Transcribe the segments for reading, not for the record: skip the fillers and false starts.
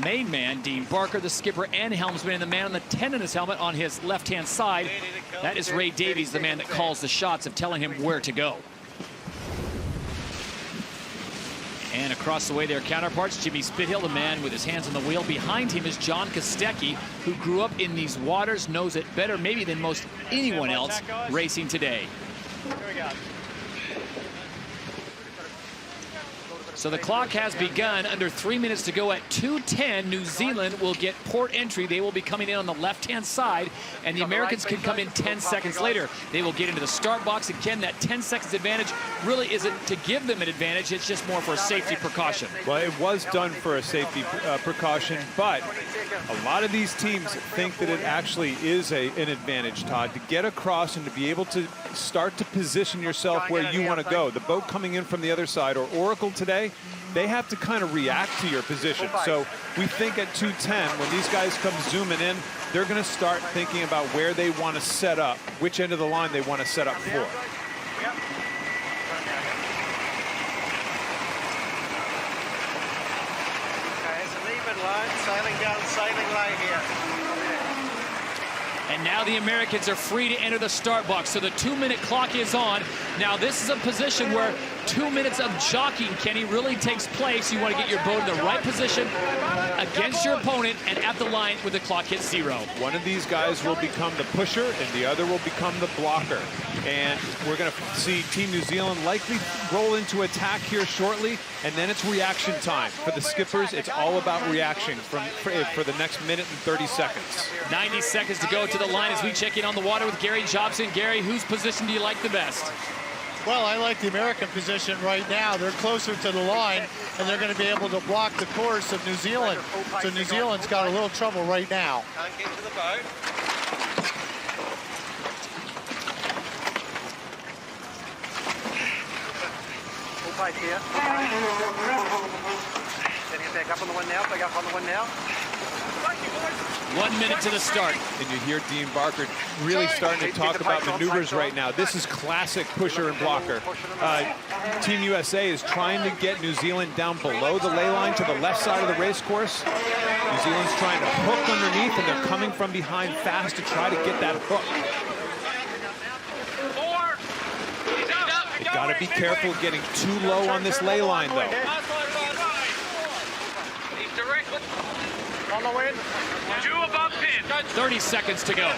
main man, Dean Barker, the skipper and helmsman, and the man on the 10 in his helmet on his left-hand side. That is Ray Davies, the man that calls the shots of telling him where to go. And across the way, their counterparts, Jimmy Spithill, the man with his hands on the wheel. Behind him is John Kostecki, who grew up in these waters, knows it better maybe than most anyone else racing today. Here we go. So the clock has begun. Under 3 minutes to go at 2:10. New Zealand will get port entry. They will be coming in on the left-hand side, and the Americans can come in 10 seconds later. They will get into the start box. Again, that 10 seconds advantage really isn't to give them an advantage. It's just more for a safety precaution. Well, it was done for a safety precaution, but a lot of these teams think that it actually is an advantage, Todd, to get across and to be able to start to position yourself where you want to go. The boat coming in from the other side, or Oracle today, they have to kind of react to your position. So we think at 2:10, when these guys come zooming in, they're going to start thinking about where they want to set up, which end of the line they want to set up for. Okay, it's an even line, sailing down sailing line here. And now the Americans are free to enter the start box. So the 2-minute clock is on. Now this is a position where 2 minutes of jockeying, Kenny, really takes place. You want to get your boat in the right position against your opponent and at the line when the clock hits 0. One of these guys will become the pusher and the other will become the blocker. And we're going to see Team New Zealand likely roll into attack here shortly, and then it's reaction time. For the skippers, it's all about reaction for the next minute and 30 seconds. 90 seconds to go to the line as we check in on the water with Gary Jobson. Gary, whose position do you like the best? Well, I like the American position right now. They're closer to the line, and they're going to be able to block the course of New Zealand. So New Zealand's got a little trouble right now. Can't get to the boat. Full pace here. Setting it back up on the one now. Back up on the one now. 1 minute to the start. And you hear Dean Barker really starting to talk about maneuvers right now. This is classic pusher and blocker. Team USA is trying to get New Zealand down below the ley line to the left side of the race course. New Zealand's trying to hook underneath, and they're coming from behind fast to try to get that hook. You've got to be careful getting too low on this ley line, though. On the wind. 2 above pin. 30 seconds to go.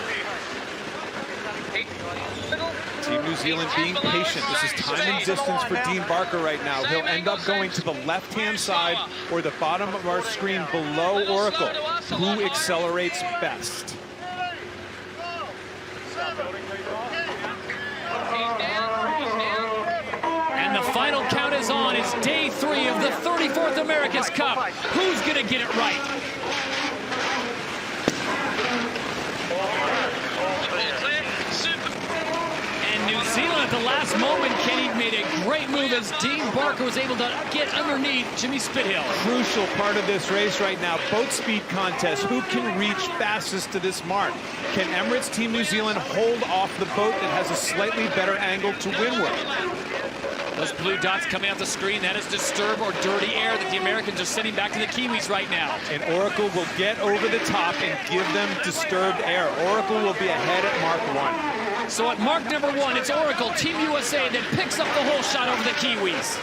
Team New Zealand being patient. This is time and distance for Dean Barker right now. He'll end up going to the left-hand side or the bottom of our screen below Oracle. Who accelerates best? And the final count is on. It's day 3 of the 34th America's Cup. Who's going to get it right? And New Zealand at the last moment, Kenny made a great move as Dean Barker was able to get underneath Jimmy Spithill. Crucial part of this race right now, boat speed contest. Who can reach fastest to this mark? Can Emirates Team New Zealand hold off the boat that has a slightly better angle to windward? Those blue dots coming out the screen, that is disturbed or dirty air that the Americans are sending back to the Kiwis right now. And Oracle will get over the top and give them disturbed air. Oracle will be ahead at Mark 1. So at mark number 1, it's Oracle, Team USA, that picks up the whole shot over the Kiwis.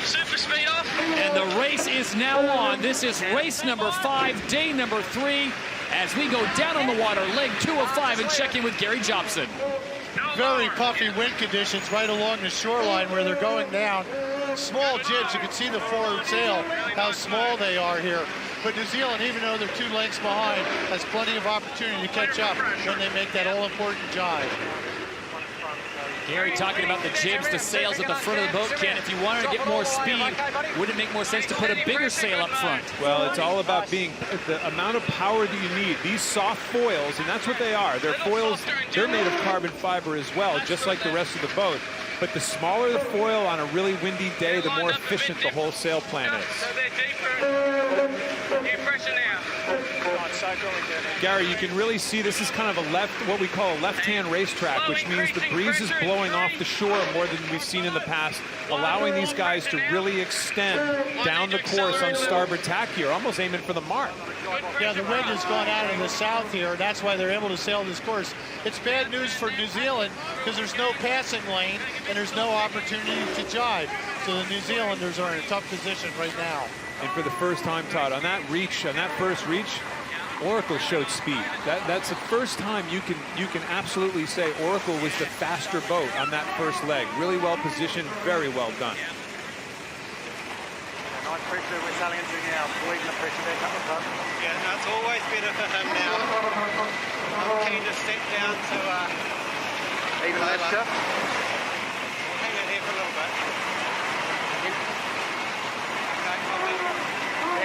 Super speed off. And the race is now on. This is race number 5, day number 3, as we go down on the water, leg 2 of 5, and check in with Gary Jobson. Very puffy wind conditions right along the shoreline where they're going down. Small jibs, you can see the forward sail, how small they are here. But New Zealand, even though they're 2 lengths behind, has plenty of opportunity to catch up when they make that all-important jibe. Gary talking about the jibs, the sails at the front of the boat, Ken. If you wanted to get more speed, wouldn't it make more sense to put a bigger sail up front? Well, it's all about being the amount of power that you need. These soft foils, and that's what they are. They're foils, they're made of carbon fiber as well, just like the rest of the boat. But the smaller the foil on a really windy day, the more efficient the whole sail plan is. So they're deeper. You pressure now. Gary, you can really see this is kind of what we call a left-hand racetrack, which means the breeze is blowing off the shore more than we've seen in the past, allowing these guys to really extend down the course on starboard tack here, almost aiming for the mark. Yeah, the wind has gone out in the south here, and that's why they're able to sail this course. It's bad news for New Zealand because there's no passing lane and there's no opportunity to jibe. So the New Zealanders are in a tough position right now. And for the first time, Todd, on that first reach, Oracle showed speed. That's the first time you can absolutely say Oracle was the faster boat on that first leg. Really well positioned, very well done. Nice pressure we're sailing into now. Leaving the pressure back up the front. Yeah, no, it's always better for him now. I'm keen to step down to even that stuff. We'll hang it here for a little bit. Okay,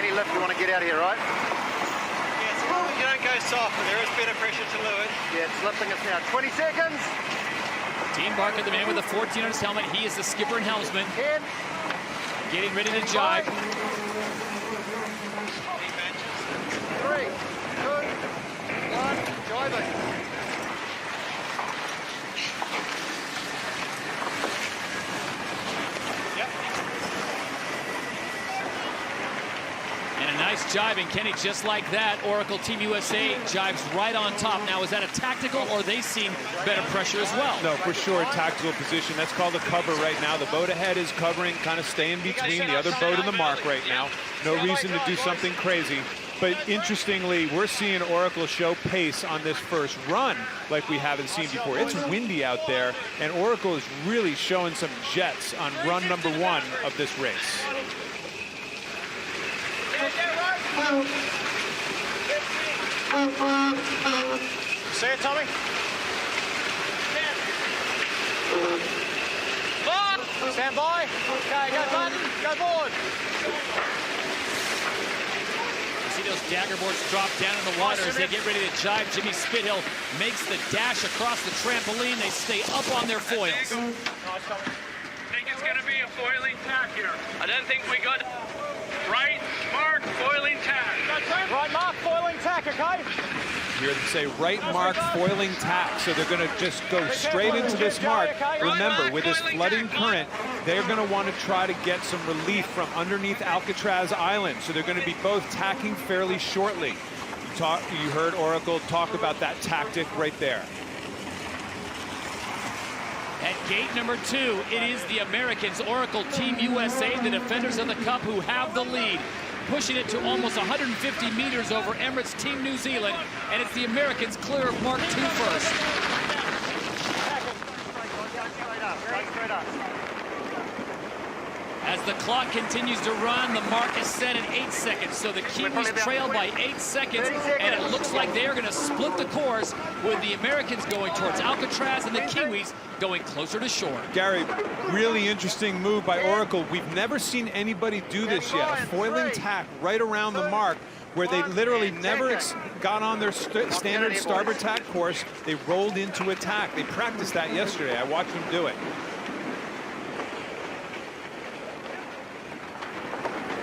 any lift you want to get out of here, right? Yeah, so long as you don't go soft, but there is better pressure to leeward. Yeah, it's lifting us now. 20 seconds. Dean Barker, the man with the 14 on his helmet. He is the skipper and helmsman. 10. Getting ready to jibe. 3, 2, 1, jibing. Yep. And a nice jibing, Kenny, just like that. Oracle Team USA jibes right on top. Now, is that a tactical, or are they seeing better pressure as well? No, for sure, tactical position. That's called a cover right now. The boat ahead is covering, kind of staying between the other boat and the mark right now. No reason to do something crazy. But interestingly, we're seeing Oracle show pace on this first run like we haven't seen before. It's windy out there, and Oracle is really showing some jets on run number 1 of this race. See it, Tommy? Stand by. Okay, go button, go forward. You see those dagger boards drop down in the water as they get ready to jibe. Jimmy Spithill makes the dash across the trampoline. They stay up on their foils. I think it's going to be a foiling tack here. I don't think we got right mark foiling tack. Right mark, foiling tack, okay? You hear them say right mark foiling tack, so they're going to just go straight into this mark. Remember, with this flooding current, they're going to want to try to get some relief from underneath Alcatraz Island, so they're going to be both tacking fairly shortly. You heard Oracle talk about that tactic right there. At gate number 2, it is the Americans, Oracle Team USA, the defenders of the Cup, who have the lead, pushing it to almost 150 meters over Emirates Team New Zealand, and it's the Americans clear of Mark 2 first. As the clock continues to run, the mark is set at 8 seconds, so the Kiwis trail by 8 seconds, and it looks like they are going to split the course with the Americans going towards Alcatraz and the Kiwis going closer to shore. Gary, really interesting move by Oracle. We've never seen anybody do this yet. A foiling tack right around the mark where they literally never got on their standard starboard tack course. They rolled into attack. They practiced that yesterday. I watched them do it.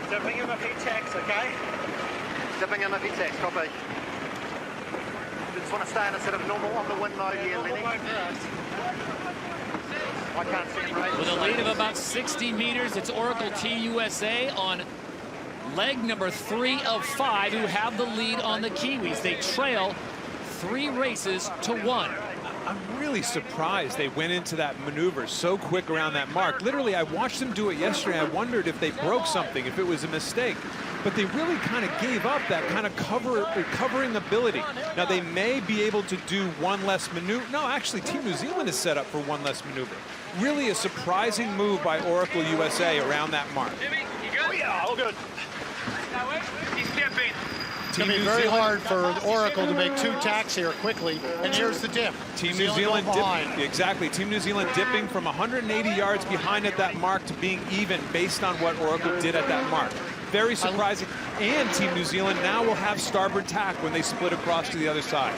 Dipping in a few tacks, okay? Dipping in a few tacks, copy. Just want to stay in a sort of normal on the wind mode here, Lenny. I can't see him right. With a lead of about 60 meters, it's Oracle Team USA on leg number 3 of 5 who have the lead on the Kiwis. They trail 3 races to 1. I'm really surprised they went into that maneuver so quick around that mark. Literally, I watched them do it yesterday. I wondered if they broke something, if it was a mistake. But they really kind of gave up that kind of covering ability. Now, they may be able to do one less maneuver. No, actually, Team New Zealand is set up for one less maneuver. Really a surprising move by Oracle USA around that mark. Jimmy, you good? Oh, yeah, all good. He's dipping. It's going to be very hard for Oracle to make 2 tacks here quickly, and here's the dip. Team New Zealand dipping. Exactly. Team New Zealand dipping from 180 yards behind at that mark to being even based on what Oracle did at that mark. Very surprising. And Team New Zealand now will have starboard tack when they split across to the other side.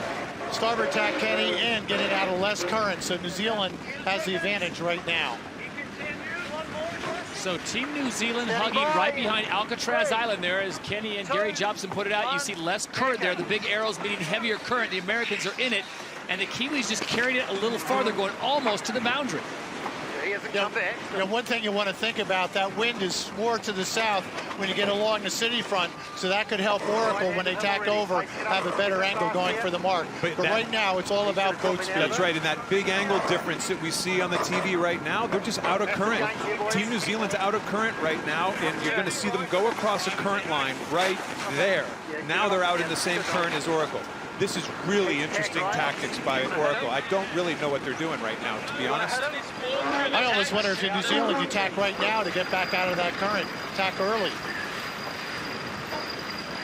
Starboard tack, Kenny, and getting out of less current, so New Zealand has the advantage right now. So Team New Zealand hugging right behind Alcatraz Island there, as Kenny and Gary Jobson put it out. You see less current there. The big arrows meaning heavier current. The Americans are in it, and the Kiwis just carried it a little farther, going almost to the boundary. One thing you want to think about, that wind is more to the south when you get along the city front, so that could help Oracle when they tack over, have a better angle going for the mark. But right now, it's all about boat speed. That's right, and that big angle difference that we see on the TV right now, they're just out of current. Team New Zealand's out of current right now, and you're going to see them go across a current line right there. Now they're out in the same current as Oracle. This is really interesting tactics by Oracle. I don't really know what they're doing right now, to be honest. I always wonder if in New Zealand you tack right now to get back out of that current. Tack early.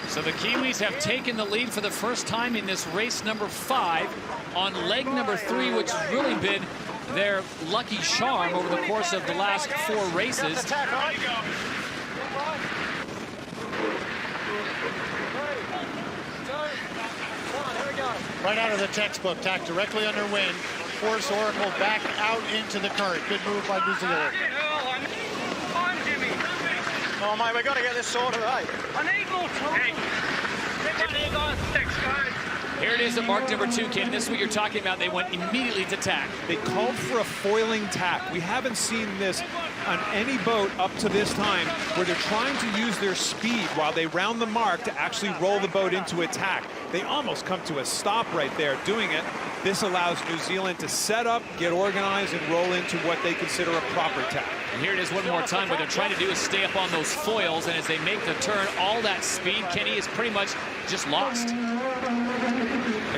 So the Kiwis have taken the lead for the first time in this race number 5 on leg number 3, which has really been their lucky charm over the course of the last 4 races. Right out of the textbook, tack directly under wind, force Oracle back out into the current. Good move by New Zealand. Oh, mate, we've got to get this sorted, eh? I need more time. Thanks, guys. Here it is at mark number 2, Ken. This is what you're talking about. They went immediately to tack. They called for a foiling tack. We haven't seen this on any boat up to this time, where they're trying to use their speed while they round the mark to actually roll the boat into attack. They almost come to a stop right there doing it. This allows New Zealand to set up, get organized, and roll into what they consider a proper tack. And here it is one more time. What they're trying to do is stay up on those foils, and as they make the turn, all that speed, Kenny, is pretty much just lost.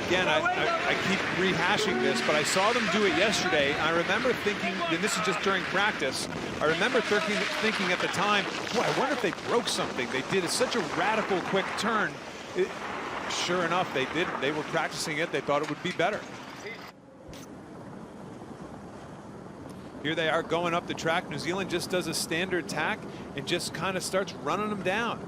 Again, I keep rehashing this, but I saw them do it yesterday. I remember thinking, and this is just during practice, I remember thinking at the time, boy, I wonder if they broke something. They did such a radical quick turn. Sure enough, they did. They were practicing it. They thought it would be better. Here they are going up the track. New Zealand just does a standard tack and just kind of starts running them down.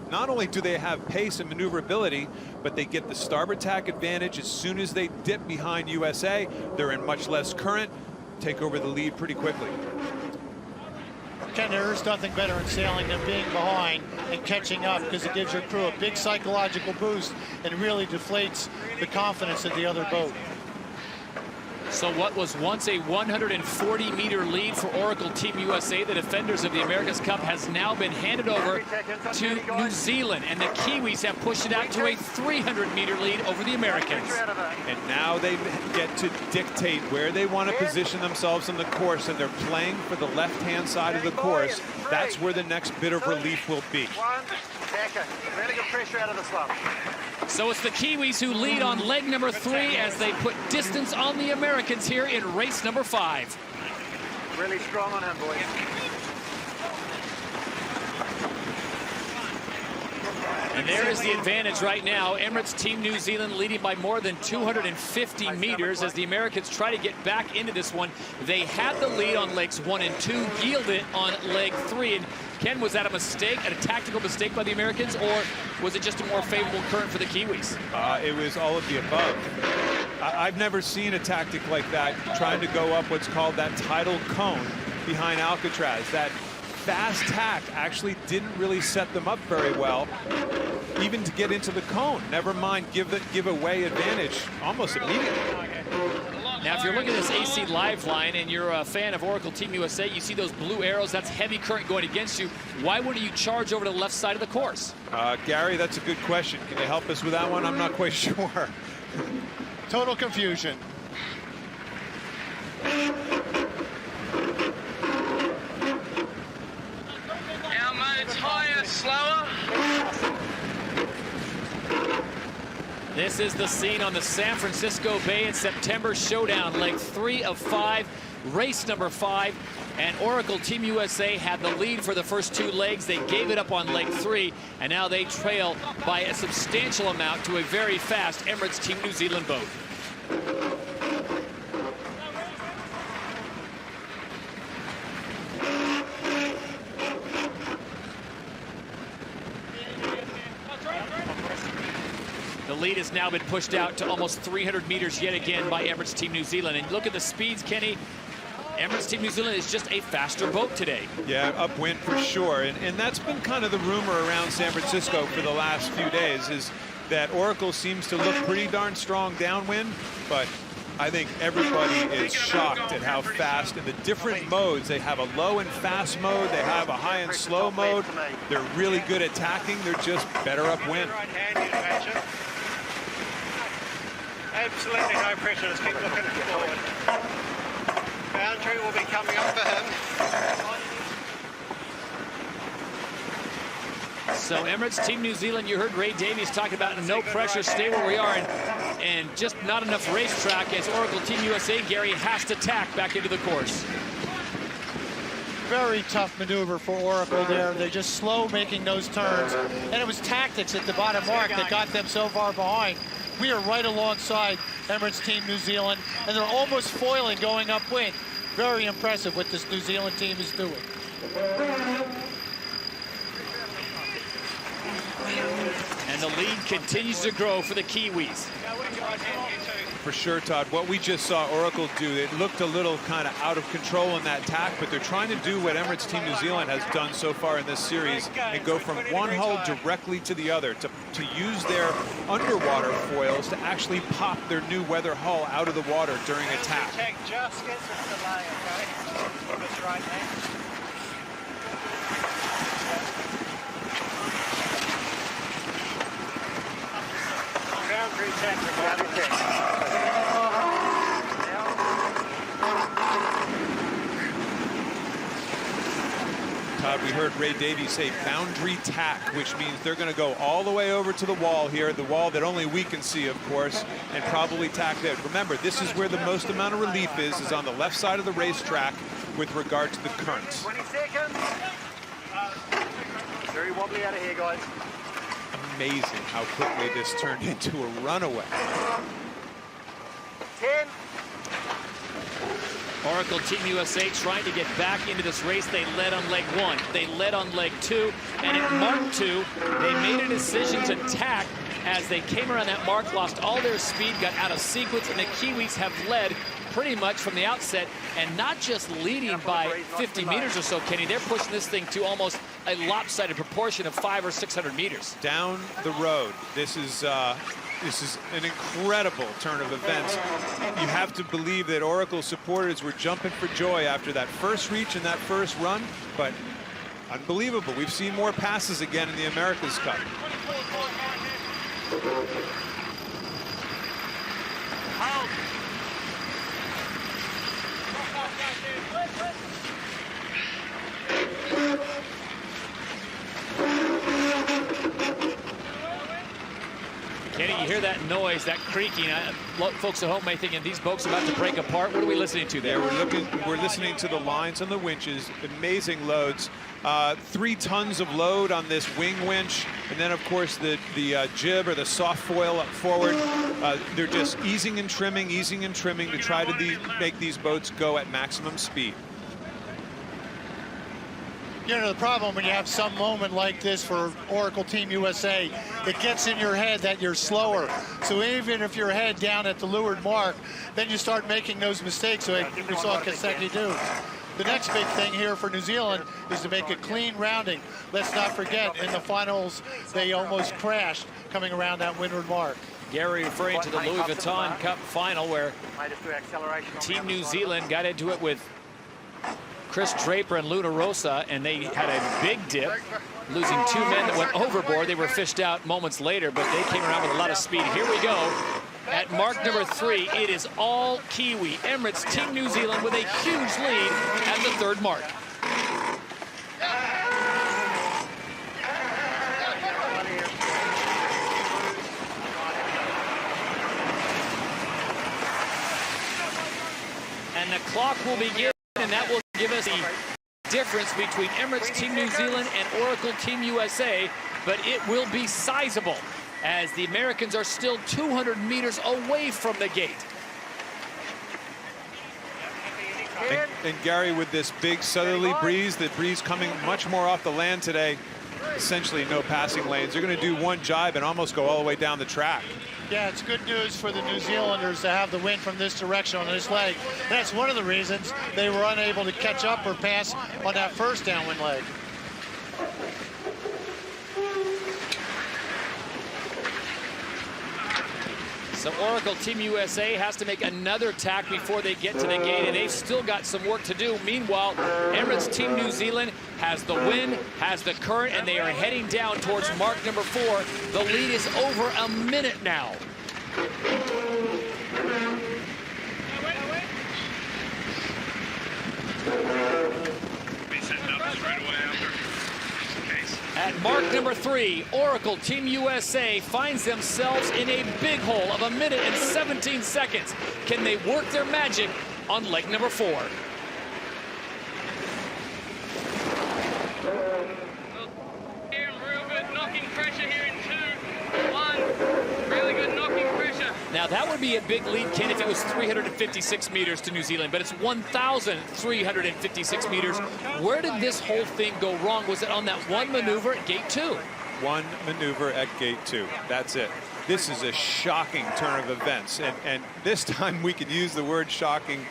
Not only do they have pace and maneuverability, but they get the starboard tack advantage. As soon as they dip behind USA, they're in much less current, take over the lead pretty quickly. Ken, there is nothing better in sailing than being behind and catching up, because it gives your crew a big psychological boost and really deflates the confidence of the other boat. So what was once a 140-meter lead for Oracle Team USA, the defenders of the America's Cup, has now been handed over to New Zealand, and the Kiwis have pushed it out to a 300-meter lead over the Americans. And now they get to dictate where they want to position themselves on the course, and they're playing for the left-hand side of the course. That's where the next bit of relief will be. Really good pressure out of the slump. So it's the Kiwis who lead on leg number 3 as they put distance on the Americans here in race number 5. Really strong on him, boys. And there is the advantage right now. Emirates Team New Zealand leading by more than 250 meters as the Americans try to get back into this one. They had the lead on legs 1 and 2, yielded on leg 3. And Ken, was that a mistake, a tactical mistake by the Americans, or was it just a more favorable current for the Kiwis? It was all of the above. I've never seen a tactic like that, trying to go up what's called that tidal cone behind Alcatraz. That fast tack actually didn't really set them up very well, even to get into the cone. Never mind give away advantage almost immediately. Now, if you're looking at this AC Lifeline and you're a fan of Oracle Team USA, you see those blue arrows, that's heavy current going against you. Why wouldn't you charge over to the left side of the course? Gary, that's a good question. Can you help us with that one? I'm not quite sure. Total confusion. Our mode's higher, slower. This is the scene on the San Francisco Bay in September showdown, leg 3 of 5, race number 5. And Oracle Team USA had the lead for the first 2 legs. They gave it up on leg 3, and now they trail by a substantial amount to a very fast Emirates Team New Zealand boat. The lead has now been pushed out to almost 300 meters yet again by Emirates Team New Zealand. And look at the speeds, Kenny. Emirates Team New Zealand is just a faster boat today. Yeah, upwind for sure. And that's been kind of the rumor around San Francisco for the last few days, is that Oracle seems to look pretty darn strong downwind, but I think everybody is shocked at how fast in the different modes. They have a low and fast mode. They have a high and slow mode. They're really good at tacking. They're just better upwind. Absolutely no pressure. Just keep looking forward. Boundary will be coming up for him. So Emirates Team New Zealand, you heard Ray Davies talking about no pressure, stay where we are, and just not enough racetrack as Oracle Team USA, Gary, has to tack back into the course. Very tough maneuver for Oracle there. They just slow making those turns, and it was tactics at the bottom mark that got them so far behind. We are right alongside Emirates Team New Zealand, and they're almost foiling going upwind. Very impressive what this New Zealand team is doing. And the lead continues to grow for the Kiwis. For sure, Todd. What we just saw Oracle do, it looked a little kind of out of control in that tack, but they're trying to do what Emirates Team New Zealand has done so far in this series and go from one hull directly to the other, to use their underwater foils to actually pop their new weather hull out of the water during a tack. Just gets into the lay, okay? That's right, mate. Boundary tack, boundary tack. Todd, we heard Ray Davies say boundary tack, which means they're going to go all the way over to the wall here, the wall that only we can see, of course, and probably tack there. Remember, this is where the most amount of relief is on the left side of the racetrack with regard to the currents. 20 seconds. Very wobbly out of here, guys. Amazing how quickly this turned into a runaway. 10. Oracle Team USA trying to get back into this race. They led on leg 1. They led on leg 2. And at mark 2, they made a decision to tack as they came around that mark, lost all their speed, got out of sequence, and the Kiwis have led pretty much from the outset, and not just leading by 50 meters or so, Kenny. They're pushing this thing to almost a lopsided proportion of 500 or 600 meters. Down the road, this is an incredible turn of events. You have to believe that Oracle supporters were jumping for joy after that first reach and that first run, but unbelievable. We've seen more passes again in the America's Cup. Kenny, you hear that noise, that creaking. Folks at home may think these boats are about to break apart. What are we listening to there? Yeah, we're listening to the lines on the winches. Amazing loads. 3 tons of load on this wing winch, and then of course the jib or the soft foil up forward. They're just easing and trimming to try to make these boats go at maximum speed. You know, the problem when you have some moment like this for Oracle Team USA, it gets in your head that you're slower. So even if you're head down at the leeward mark, then you start making those mistakes like we saw Kaseki do. The next big thing here for New Zealand is to make a clean rounding. Let's not forget, in the finals, they almost crashed coming around that windward mark. Gary referring to the Louis Vuitton Cup final where Team New Zealand got into it with Chris Draper and Luna Rosa, and they had a big dip, losing 2 men that went overboard. They were fished out moments later, but they came around with a lot of speed. Here we go. At mark number 3, it is all Kiwi. Emirates Team New Zealand with a huge lead at the 3rd mark. And the clock will begin, and that will give us the difference between Emirates Team New Zealand and Oracle Team USA, but it will be sizable as the Americans are still 200 meters away from the gate. And Gary, with this big southerly breeze, the breeze coming much more off the land today, essentially no passing lanes. They're going to do one jibe and almost go all the way down the track. Yeah, it's good news for the New Zealanders to have the win from this direction on this leg. That's one of the reasons they were unable to catch up or pass on that first downwind leg. So Oracle Team USA has to make another tack before they get to the gate, and they've still got some work to do. Meanwhile, Emirates Team New Zealand has the wind, has the current, and they are heading down towards mark number 4. The lead is over a minute now. Be setting up straight away after. At mark number 3, Oracle Team USA finds themselves in a big hole of 1 minute and 17 seconds. Can they work their magic on leg number 4? Here, real good knocking pressure here in 2, 1. Really good knocking pressure. Now that would be a big lead, Ken, if it was 356 meters to New Zealand, but it's 1,356 meters. Where did this whole thing go wrong? Was it on that one maneuver at gate 2? One maneuver at gate 2. That's it. This is a shocking turn of events, and this time we could use the word shocking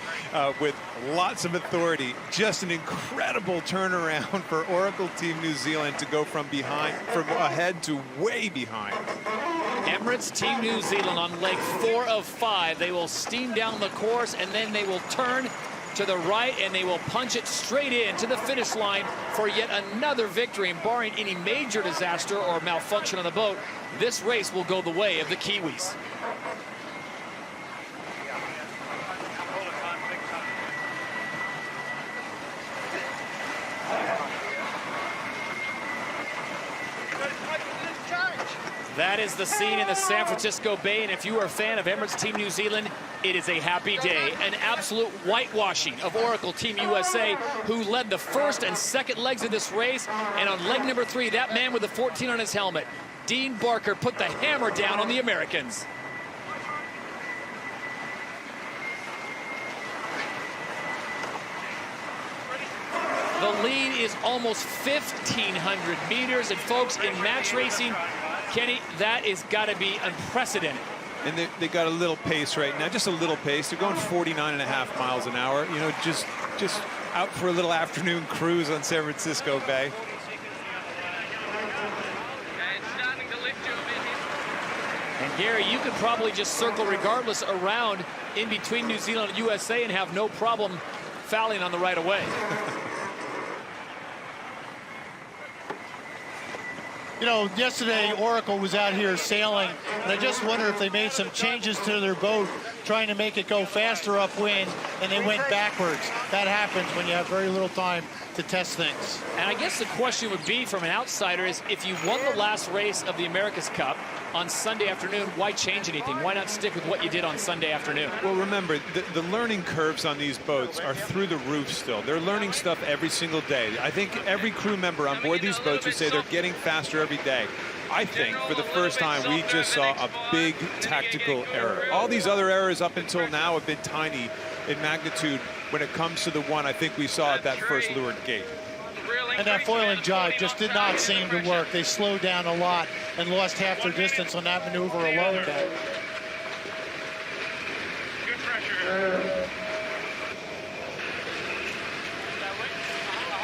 with lots of authority. Just an incredible turnaround for Oracle Team New Zealand to go from ahead to way behind. Emirates Team New Zealand on leg 4 of 5. They will steam down the course, and then they will turn to the right, and they will punch it straight in to the finish line for yet another victory. And barring any major disaster or malfunction on the boat, this race will go the way of the Kiwis. That is the scene in the San Francisco Bay, and if you are a fan of Emirates Team New Zealand, it is a happy day. An absolute whitewashing of Oracle Team USA, who led the first and second legs of this race, and on leg number 3, that man with the 14 on his helmet, Dean Barker, put the hammer down on the Americans. The lead is almost 1,500 meters, and folks, in match racing, Kenny, that is got to be unprecedented. And they got a little pace right now, just a little pace. They're going 49.5 miles an hour. You know, just out for a little afternoon cruise on San Francisco Bay. And Gary, you could probably just circle regardless around in between New Zealand and USA and have no problem fouling on the right of way. You know, yesterday Oracle was out here sailing, and I just wonder if they made some changes to their boat, trying to make it go faster upwind, and they went backwards. That happens when you have very little time to test things. And I guess the question would be, from an outsider, is if you won the last race of the America's Cup on Sunday afternoon, why change anything? Why not stick with what you did on Sunday afternoon? Well, remember, the learning curves on these boats are through the roof still. They're learning stuff every single day. I think every crew member on board these boats would say they're getting faster every day. I think for the first time we just saw a big tactical error. All these other errors up until now have been tiny in magnitude. When it comes to the one I think we saw at that first lured gate. And that foiling jibe just did not seem to work. They slowed down a lot and lost half their distance on that maneuver alone. Good pressure.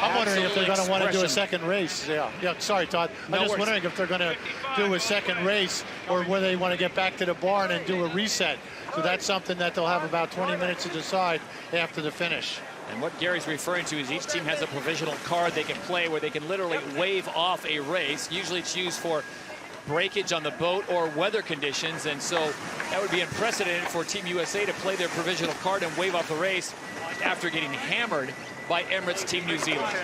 I'm wondering if they're going to want to do a Expression. second race. Yeah. Sorry, Todd. I'm just wondering if they're going to do a second race, or whether they want to get back to the barn and do a reset. So that's something that they'll have about 20 minutes to decide after the finish. And what Gary's referring to is each team has a provisional card they can play where they can literally wave off a race. Usually it's used for breakage on the boat or weather conditions, and so that would be unprecedented for Team USA to play their provisional card and wave off the race after getting hammered by Emirates Team New Zealand.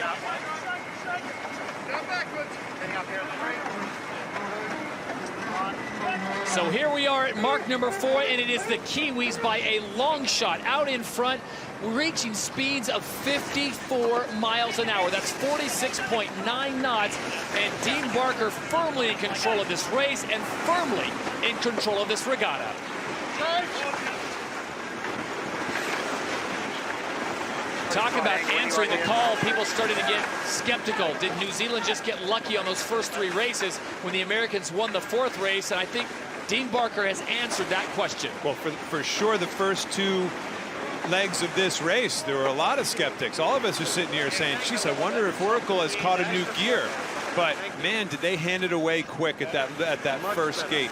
So here we are at mark number 4, and it is the Kiwis by a long shot out in front, reaching speeds of 54 miles an hour. That's 46.9 knots, and Dean Barker firmly in control of this race and firmly in control of this regatta. Talk about answering the call. People starting to get skeptical. Did New Zealand just get lucky on those first 3 races when the Americans won the 4th race? And I think Dean Barker has answered that question. Well, for sure, the first 2 legs of this race, there were a lot of skeptics. All of us are sitting here saying, geez, I wonder if Oracle has caught a new gear. But man, did they hand it away quick at that first gate.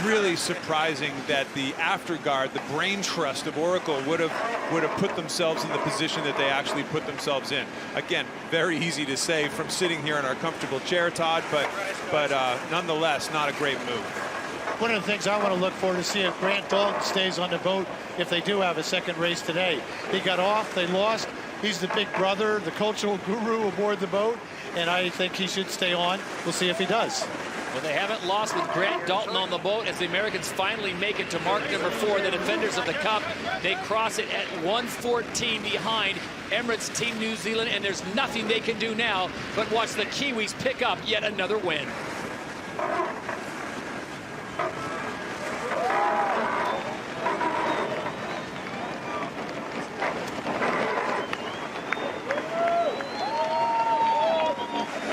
Really surprising that the afterguard, the brain trust of Oracle would have put themselves in the position that they actually put themselves in. Again, very easy to say from sitting here in our comfortable chair, Todd, but nonetheless, not a great move. One of the things I want to look for to see if Grant Dalton stays on the boat if they do have a second race today. He got off, they lost. He's the big brother, the cultural guru aboard the boat, and I think he should stay on. We'll see if he does. Well, they haven't lost with Grant Dalton on the boat as the Americans finally make it to mark number 4, the defenders of the Cup. They cross it at 1:14 behind Emirates Team New Zealand, and there's nothing they can do now but watch the Kiwis pick up yet another win.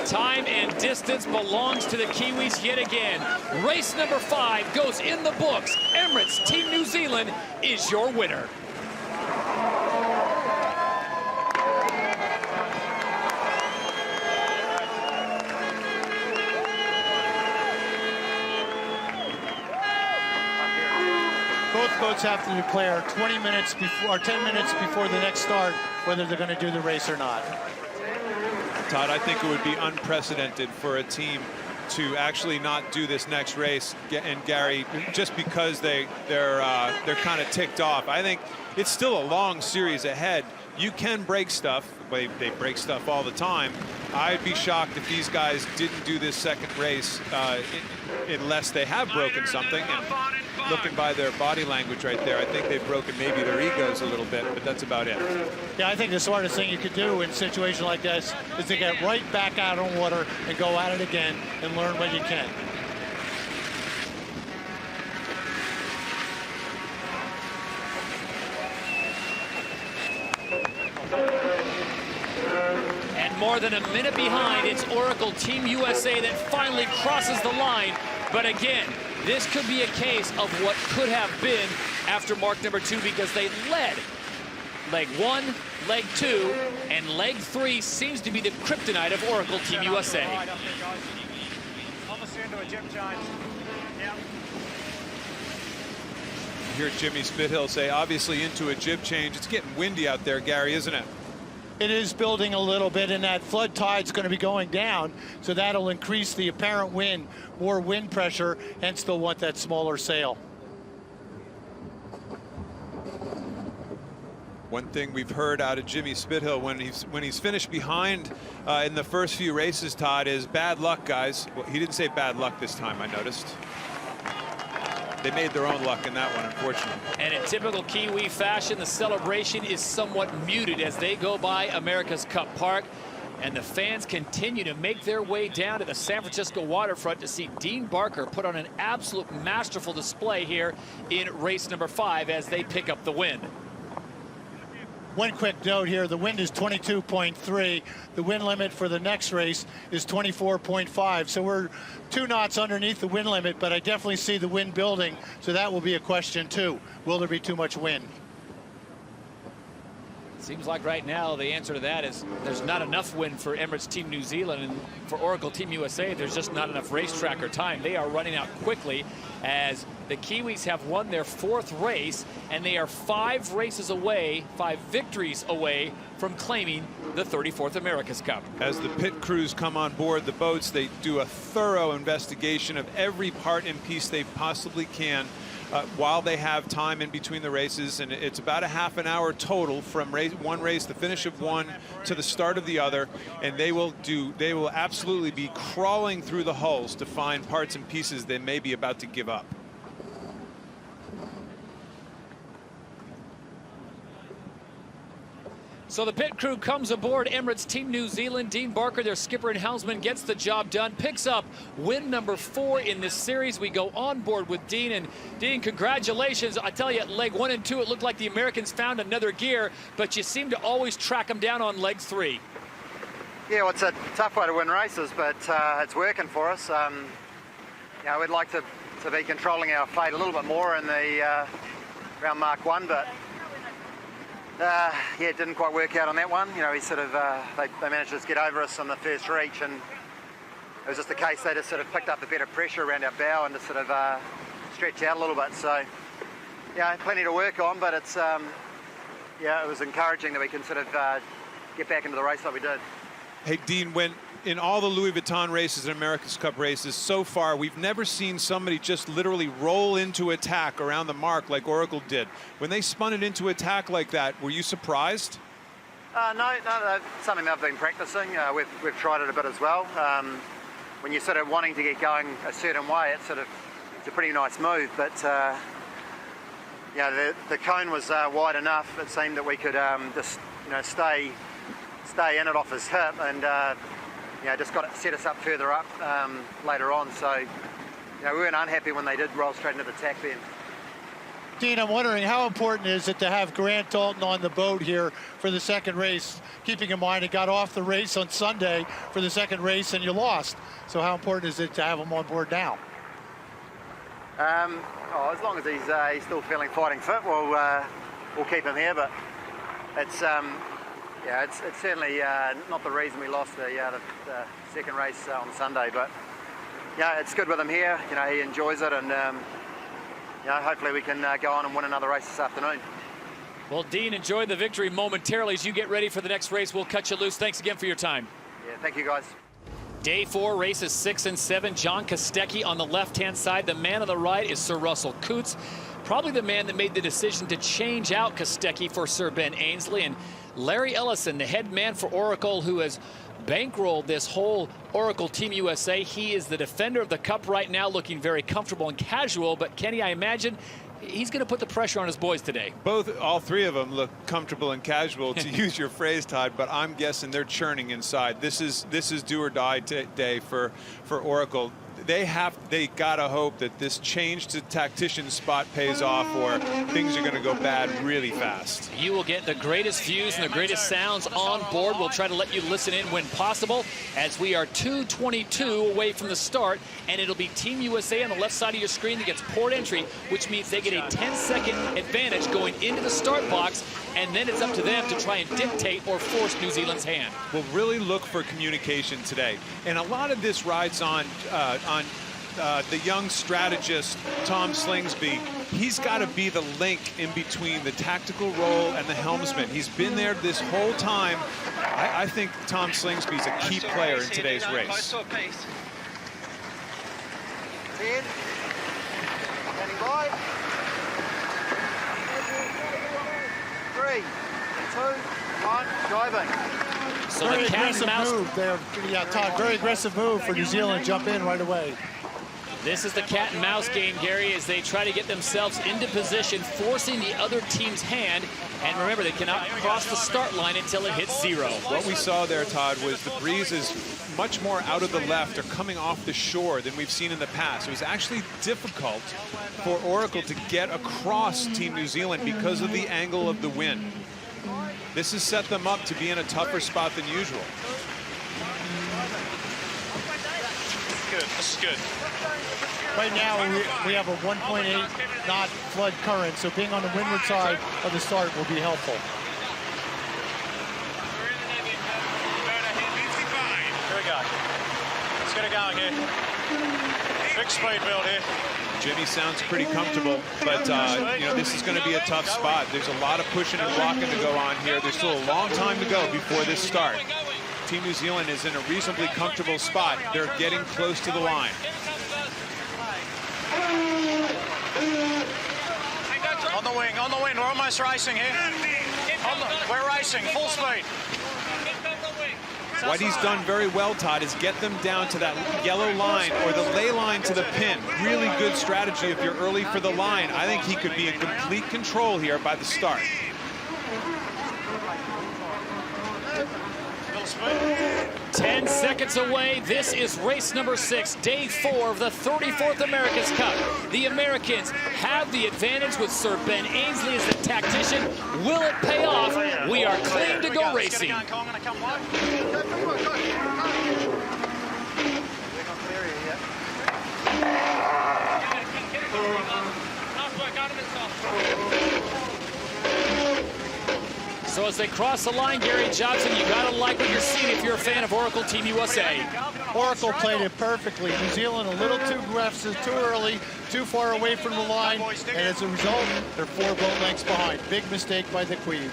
Time and distance belongs to the Kiwis yet again. Race number 5 goes in the books. Emirates Team New Zealand is your winner. Both boats have to declare 20 minutes before, or 10 minutes before the next start, whether they're going to do the race or not. Todd, I think it would be unprecedented for a team to actually not do this next race, and Gary, just because they're kind of ticked off. I think it's still a long series ahead. You can break stuff. They break stuff all the time. I'd be shocked if these guys didn't do this second race unless they have broken something. And looking by their body language right there, I think they've broken maybe their egos a little bit, but that's about it. Yeah, I think the smartest thing you could do in a situation like this is to get right back out on water and go at it again and learn what you can. And more than a minute behind, it's Oracle Team USA that finally crosses the line. But again, this could be a case of what could have been after mark number 2, because they led leg 1, leg 2, and leg 3 seems to be the kryptonite of Oracle Team USA. Almost into a jib change. Yeah. You hear Jimmy Spithill say, obviously into a jib change. It's getting windy out there, Gary, isn't it? It is building a little bit, and that flood tide's going to be going down, so that'll increase the apparent wind, more wind pressure, hence they'll want that smaller sail. One thing we've heard out of Jimmy Spithill when he's finished behind in the first few races, Todd, is bad luck, guys. Well, he didn't say bad luck this time, I noticed. They made their own luck in that one, unfortunately. And in typical Kiwi fashion, the celebration is somewhat muted as they go by America's Cup Park. And the fans continue to make their way down to the San Francisco waterfront to see Dean Barker put on an absolute masterful display here in race number 5 as they pick up the win. One quick note here, the wind is 22.3. The wind limit for the next race is 24.5. So we're 2 knots underneath the wind limit, but I definitely see the wind building. So that will be a question too. Will there be too much wind? Seems like right now the answer to that is there's not enough wind for Emirates Team New Zealand, and for Oracle Team USA there's just not enough racetrack or time. They are running out quickly as the Kiwis have won their 4th race, and they are 5 races away, 5 victories away from claiming the 34th America's Cup. As the pit crews come on board the boats, they do a thorough investigation of every part and piece they possibly can while they have time in between the races, and it's about a half an hour total from one race, the finish of one, to the start of the other, and they will absolutely be crawling through the hulls to find parts and pieces they may be about to give up. So the pit crew comes aboard Emirates Team New Zealand. Dean Barker, their skipper and helmsman, gets the job done, picks up win number 4 in this series. We go on board with Dean, and Dean, congratulations. I tell you, at leg 1 and 2, it looked like the Americans found another gear, but you seem to always track them down on leg 3. Yeah, well, it's a tough way to win races, but it's working for us. You know, we'd like to to be controlling our fate a little bit more in the around Mark 1, but yeah, it didn't quite work out on that one. You know, he sort of they managed to just get over us on the first reach, and it was just the case they just sort of picked up a bit of pressure around our bow and just sort of stretched out a little bit. So yeah, plenty to work on, but it's yeah, it was encouraging that we can sort of get back into the race like we did. Hey, Dean, when in all the Louis Vuitton races and America's Cup races so far, we've never seen somebody just literally roll into attack around the mark like Oracle did. When they spun it into attack like that, were you surprised? No, something that I've been practicing. We've tried it a bit as well. When you're sort of wanting to get going a certain way, it's a pretty nice move, but yeah, the cone was wide enough. It seemed that we could just stay in it off his hip, and just got it set us up further up later on. So we weren't unhappy when they did roll straight into the tack then. Dean, I'm wondering how important is it to have Grant Dalton on the boat here for the second race, keeping in mind it got off the race on Sunday for the second race and you lost. So how important is it to have him on board now? As long as he's still feeling fighting fit, we'll keep him here. But it's it's certainly not the reason we lost the second race on Sunday. But yeah, it's good with him here. He enjoys it, and hopefully we can go on and win another race this afternoon. Well, Dean, enjoy the victory momentarily as you get ready for the next race. We'll cut you loose. Thanks again for your time. Yeah, thank you, guys. Day 4, races 6 and 7. John Kostecki on the left-hand side. The man on the right is Sir Russell Coutts, probably the man that made the decision to change out Kostecki for Sir Ben Ainslie. And Larry Ellison, the head man for Oracle, who has bankrolled this whole Oracle Team USA. He is the defender of the Cup right now, looking very comfortable and casual. But Kenny, I imagine he's going to put the pressure on his boys today. All three of them look comfortable and casual, to use your phrase, Todd, but I'm guessing they're churning inside. This is do or die day for Oracle. They gotta hope that this change to tactician spot pays off, or things are gonna go bad really fast. You will get the greatest views and the greatest sounds on board. We'll try to let you listen in when possible, as we are 2:22 away from the start, and it'll be Team USA on the left side of your screen that gets port entry, which means they get a 10-second advantage going into the start box, and then it's up to them to try and dictate or force New Zealand's hand. We'll really look for communication today, and a lot of this rides on the young strategist, Tom Slingsby. He's got to be the link in between the tactical role and the helmsman. He's been there this whole time. I think Tom Slingsby is a key player in today's race. 10, standing by. 3, 2, 1, diving. So very the cat and aggressive mouse move there. Yeah, Todd, very aggressive move for New Zealand. Jump in right away. This is the cat and mouse game, Gary, as they try to get themselves into position, forcing the other team's hand. And remember, they cannot cross the start line until it hits 0. What we saw there, Todd, was the breeze is much more out of the left or coming off the shore than we've seen in the past. It was actually difficult for Oracle to get across Team New Zealand because of the angle of the wind. This has set them up to be in a tougher spot than usual. Good, this is good. Right now, we have a 1.8 knot flood current, so being on the windward side of the start will be helpful. Here we go. Let's get it going here. Big speed build here. Jimmy sounds pretty comfortable, but this is going to be a tough spot. There's a lot of pushing and blocking to go on here. There's still a long time to go before this start. Team New Zealand is in a reasonably comfortable spot. They're getting close to the line. On the wing, we're almost racing here. We're racing, full speed. What he's done very well, Todd, is get them down to that yellow line or the lay line to the pin. Really good strategy if you're early for the line. I think he could be in complete control here by the start. 10 seconds away. This is race number 6, day 4 of the 34th America's Cup. The Americans have the advantage with Sir Ben Ainslie as the tactician. Will it pay off? We are clean to go racing. So as they cross the line, Gary Jobson, you gotta like what you're seeing if you're a fan of Oracle Team USA. Oracle played it perfectly. New Zealand a little too aggressive, too early, too far away from the line, and as a result, they're 4 boat lengths behind. Big mistake by the Kiwis.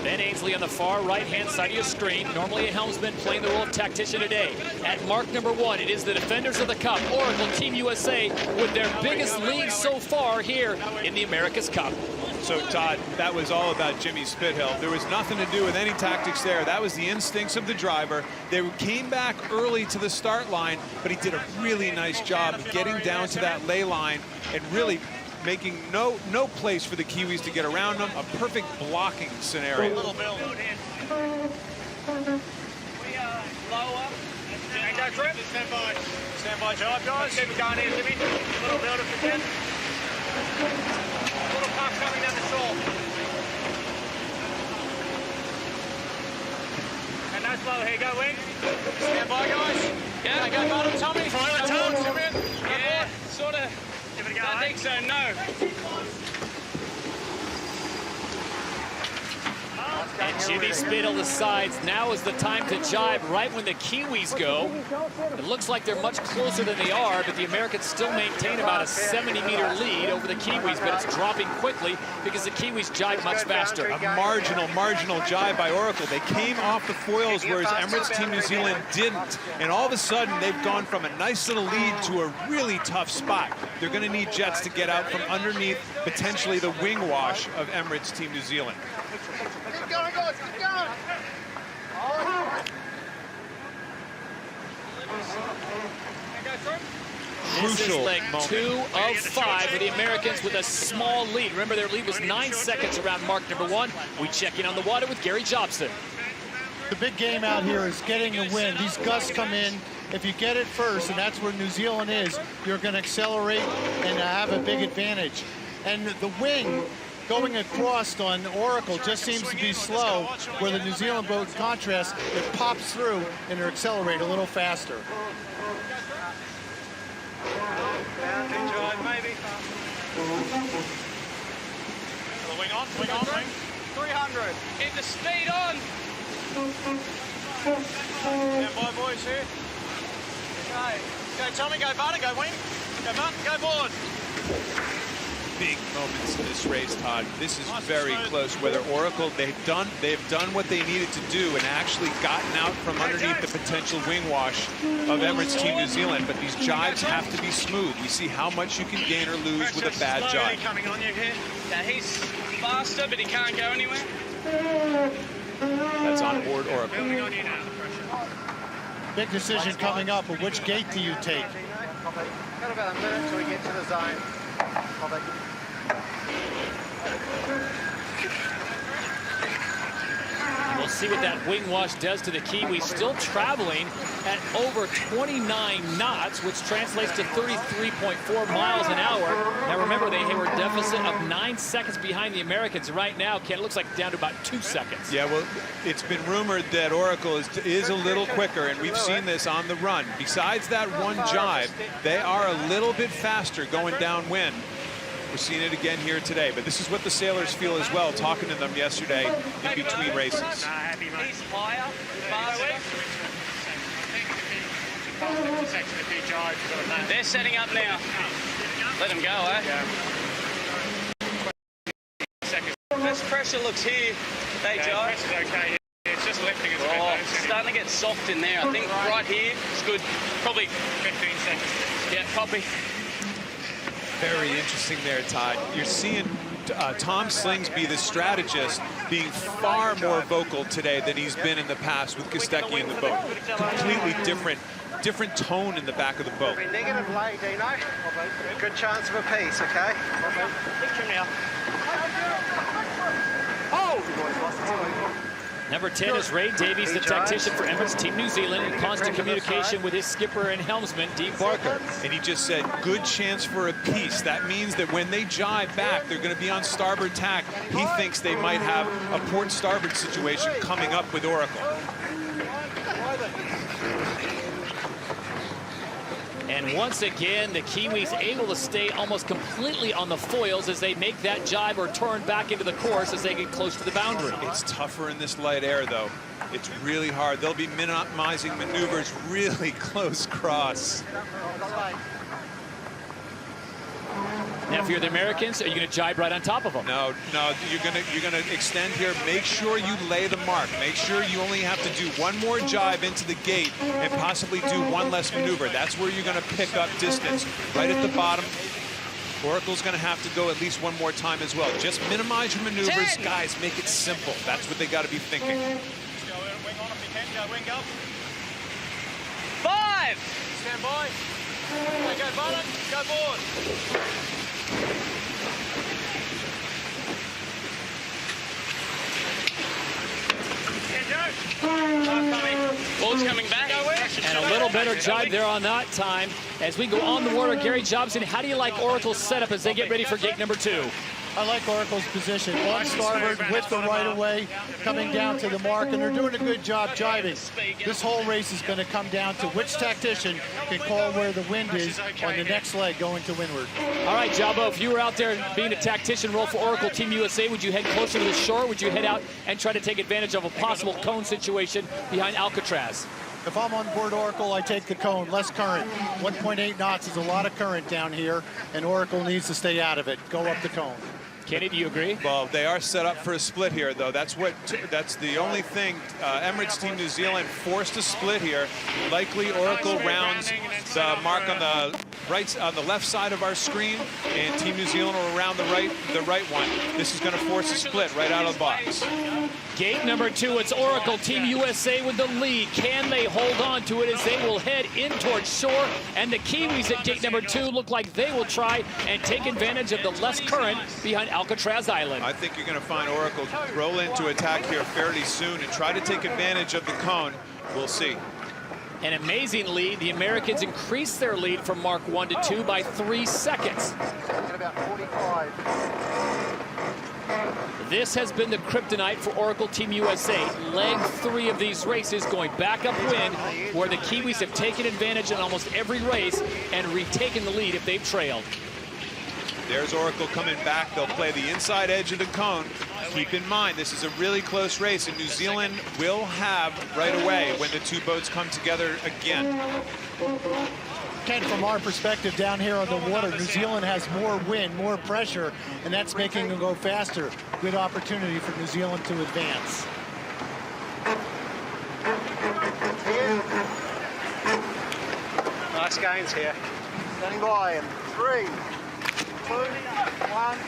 Ben Ainsley on the far right-hand side of your screen. Normally a helmsman playing the role of tactician today. At mark number 1, it is the defenders of the Cup, Oracle Team USA, with their biggest lead so far here in the America's Cup. So, Todd, that was all about Jimmy Spithill. There was nothing to do with any tactics there. That was the instincts of the driver. They came back early to the start line, but he did a really nice job getting down to that lay line and really making no place for the Kiwis to get around them. A perfect blocking scenario. We are lower. And go through. Stand by drive, guys. See we're going here, Jimmy. Little build if you can. Little puff coming down the shore. And no slow here, go wing. Stand by, guys. Yeah, go bottom, Tommy. Follow the tongue, Jimmy. Yeah, sort of. Give it a go. I think so, no. And Jimmy Spithill decides now is the time to jibe right when the Kiwis go. It looks like they're much closer than they are, but the Americans still maintain about a 70-meter lead over the Kiwis, but it's dropping quickly because the Kiwis jibe much faster. A marginal jibe by Oracle. They came off the foils, whereas Emirates Team New Zealand didn't. And all of a sudden, they've gone from a nice little lead to a really tough spot. They're going to need jets to get out from underneath, potentially the wing wash of Emirates Team New Zealand. Keep going, guys, keep going. This is Crucial leg moment. 2 of 5 for the Americans with a small lead. Remember, their lead was 9 seconds around mark number 1. We check in on the water with Gary Jobson. The big game out here is getting the wind. These gusts come in. If you get it first, and that's where New Zealand is, you're going to accelerate and have a big advantage. And the wing going across on Oracle just seems to be slow, where the New Zealand boat, in contrast, it pops through and they accelerate a little faster. Drive, maybe. Wing on, wing. 300. Keep the speed on. Stand by, boys, here. Go, Tommy, go butter, go wing. Go button, go board. Big moments in this race, Todd. This is very close. Whether Oracle, they've done what they needed to do and actually gotten out from underneath the potential wing wash of Emirates Team New Zealand, but these jives have to be smooth. We see how much you can gain or lose with a bad jive. Coming on you here. Yeah, he's faster, but he can't go anywhere. That's on board Oracle. Building on you now, the pressure. Big decision coming up, but which gate do you take? Got about a minute until we get to the zone. We'll see what that wing wash does to the Kiwis. Still traveling at over 29 knots, which translates to 33.4 miles an hour. Now remember, they were a deficit of 9 seconds behind the Americans. Right now, Ken, it looks like down to about 2 seconds. Yeah, well, it's been rumored that Oracle is a little quicker, and we've seen this on the run. Besides that one jibe, they are a little bit faster going downwind. We're seeing it again here today, but this is what the sailors feel as well, talking to them yesterday in between races. He's higher, faster. They're setting up now. Let them go, eh? This pressure looks here. They jive. Pressure's okay. It's just lifting us a bit. Oh, it's starting to get soft in there. I think right here is good. Probably 15 seconds. Yeah, copy. Very interesting there, Todd. You're seeing Tom Slingsby, the strategist, being far more vocal today than he's been in the past with Kostecki in the boat. Completely different tone in the back of the boat. Be negative late, Dino. Good chance of a piece, okay? Picture now. Number 10 is Ray Davies, the tactician for Emirates Team New Zealand, in constant communication with his skipper and helmsman, Dean Barker. And he just said, good chance for a piece. That means that when they jibe back, they're going to be on starboard tack. He thinks they might have a port starboard situation coming up with Oracle. And once again, the Kiwis able to stay almost completely on the foils as they make that jibe or turn back into the course as they get close to the boundary. It's tougher in this light air, though. It's really hard. They'll be minimizing maneuvers really close cross. Now, if you're the Americans, are you going to jibe right on top of them? No, you're gonna extend here. Make sure you lay the mark. Make sure you only have to do one more jibe into the gate and possibly do one less maneuver. That's where you're going to pick up distance. Right at the bottom, Oracle's going to have to go at least one more time as well. Just minimize your maneuvers. 10. Guys, make it simple. That's what they got to be thinking. Wing on if you can. Go wing up. 5. Stand by. Okay, go button. Go board. Ball's coming back. And a little better jibe there on that time. As we go on the water, Gary Jobson, how do you like Oracle's setup as they get ready for gate number 2? I like Oracle's position. On starboard with the right of way, coming down to the mark, and they're doing a good job jibing. This whole race is going to come down to which tactician can call where the wind is on the next leg going to windward. All right, Jabo, if you were out there being a tactician role for Oracle Team USA, would you head closer to the shore? Would you head out and try to take advantage of a possible cone situation behind Alcatraz? If I'm on board Oracle, I take the cone, less current. 1.8 knots is a lot of current down here, and Oracle needs to stay out of it. Go up the cone. Kenny, do you agree? Well, they are set up for a split here, though. That's the only thing. Emirates Team New Zealand forced a split here. Likely Oracle rounds the mark on the left side of our screen, and Team New Zealand will round the right one. This is going to force a split right out of the box. Gate number 2, it's Oracle Team USA with the lead. Can they hold on to it as they will head in towards shore? And the Kiwis at gate number 2 look like they will try and take advantage of the less current behind Alcatraz Island. I think you're going to find Oracle roll into attack here fairly soon and try to take advantage of the cone. We'll see. An amazing lead. The Americans increased their lead from mark 1 to 2 by 3 seconds. At about 45. This has been the kryptonite for Oracle Team USA. Leg 3 of these races going back upwind, where the Kiwis have taken advantage in almost every race and retaken the lead if they've trailed. There's Oracle coming back. They'll play the inside edge of the cone. Keep in mind, this is a really close race, and New Zealand will have right away when the two boats come together again. Ken, from our perspective down here on the water, New Zealand has more wind, more pressure, and that's making them go faster. Good opportunity for New Zealand to advance. Nice gains here. Standing by in 3, 2, 1.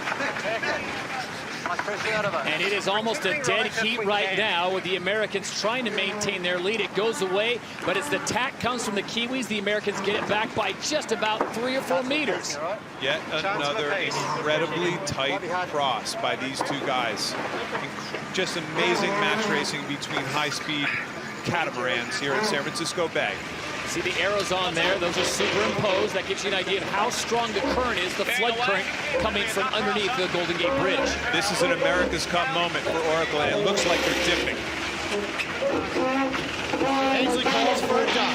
Nice pressure out of it. And it is almost a dead heat right now with the Americans trying to maintain their lead. It goes away, but as the tack comes from the Kiwis, the Americans get it back by just about 3 or 4 meters. Yet another incredibly tight cross by these two guys. Just amazing match racing between high-speed catamarans here in San Francisco Bay. See the arrows on there, those are superimposed. That gives you an idea of how strong the current is, the flood current coming from underneath the Golden Gate Bridge. This is an America's Cup moment for Oracle, and it looks like they're dipping. Ainsley calls for a duck.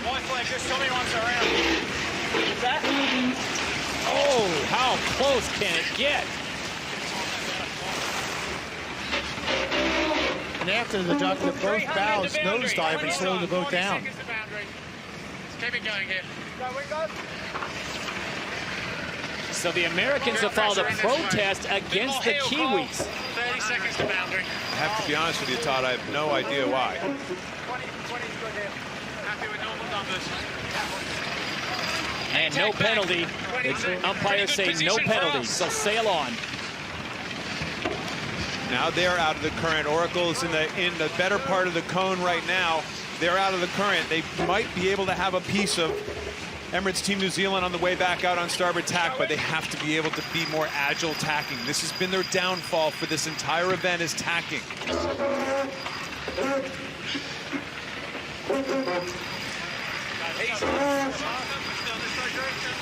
White flag, just tell me once around. That? Oh, how close can it get? And after the duck, the both bows nosedive and slow the boat down. Keep it going here. So the Americans have filed a protest against the Kiwis. 30 seconds to boundary. I have to be honest with you, Todd, I have no idea why. 20 good here. Happy with normal numbers. And no penalty. The umpires say no penalty, so sail on. Now they're out of the current. Oracle is in the better part of the cone right now. They're out of the current. They might be able to have a piece of Emirates Team New Zealand on the way back out on starboard tack, but they have to be able to be more agile tacking. This has been their downfall for this entire event, is tacking.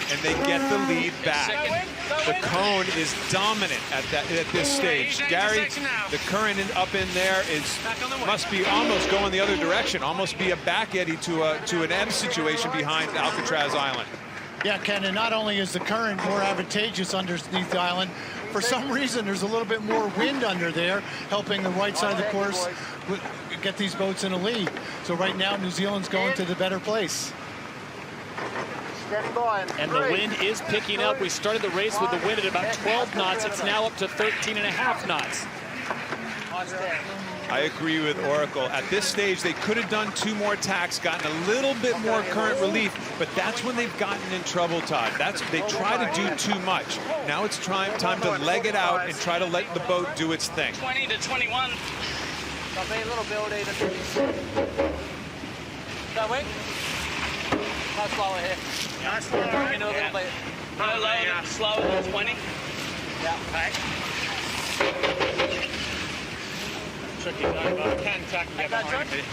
And they get the lead back. The cone is dominant at this stage. Gary, the current up in there must be almost going the other direction, almost be a back eddy to an M situation behind Alcatraz Island. Yeah, Ken, and not only is the current more advantageous underneath the island, for some reason there's a little bit more wind under there, helping the right side of the course get these boats in a lead. So right now, New Zealand's going to the better place. And the wind is picking up. We started the race with the wind at about 12 knots. It's now up to 13.5 knots. I agree with Oracle. At this stage, they could have done 2 more tacks, gotten a little bit more current relief, but that's when they've gotten in trouble, Todd. They try to do too much. Now it's time to leg it out and try to let the boat do its thing. 20 to 21. There'll be a little build even. Go, Wing. No slower here. No slower. You know, a little bit. No lower, slower than 20. Yeah. Okay. Tricky though, but I can tack and get behind it.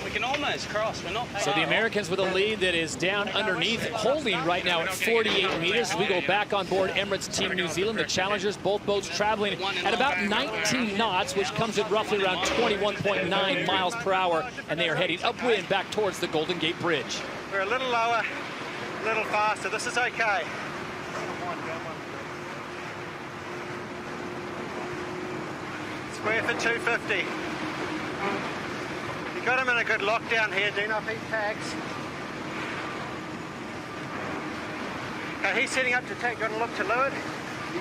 We can almost cross. We're not. So the Americans with a lead that is down underneath, holding right now at 48 meters. As we go back on board Emirates Team New Zealand, the challengers, both boats traveling at about 19 knots, which comes at roughly around 21.9 miles per hour, and they are heading upwind back towards the Golden Gate Bridge. We're a little lower, a little faster. This is okay. Square for 250. You got him in a good lockdown here. Do not beat tags. Okay, he's setting up to take. Got to look to leeward. He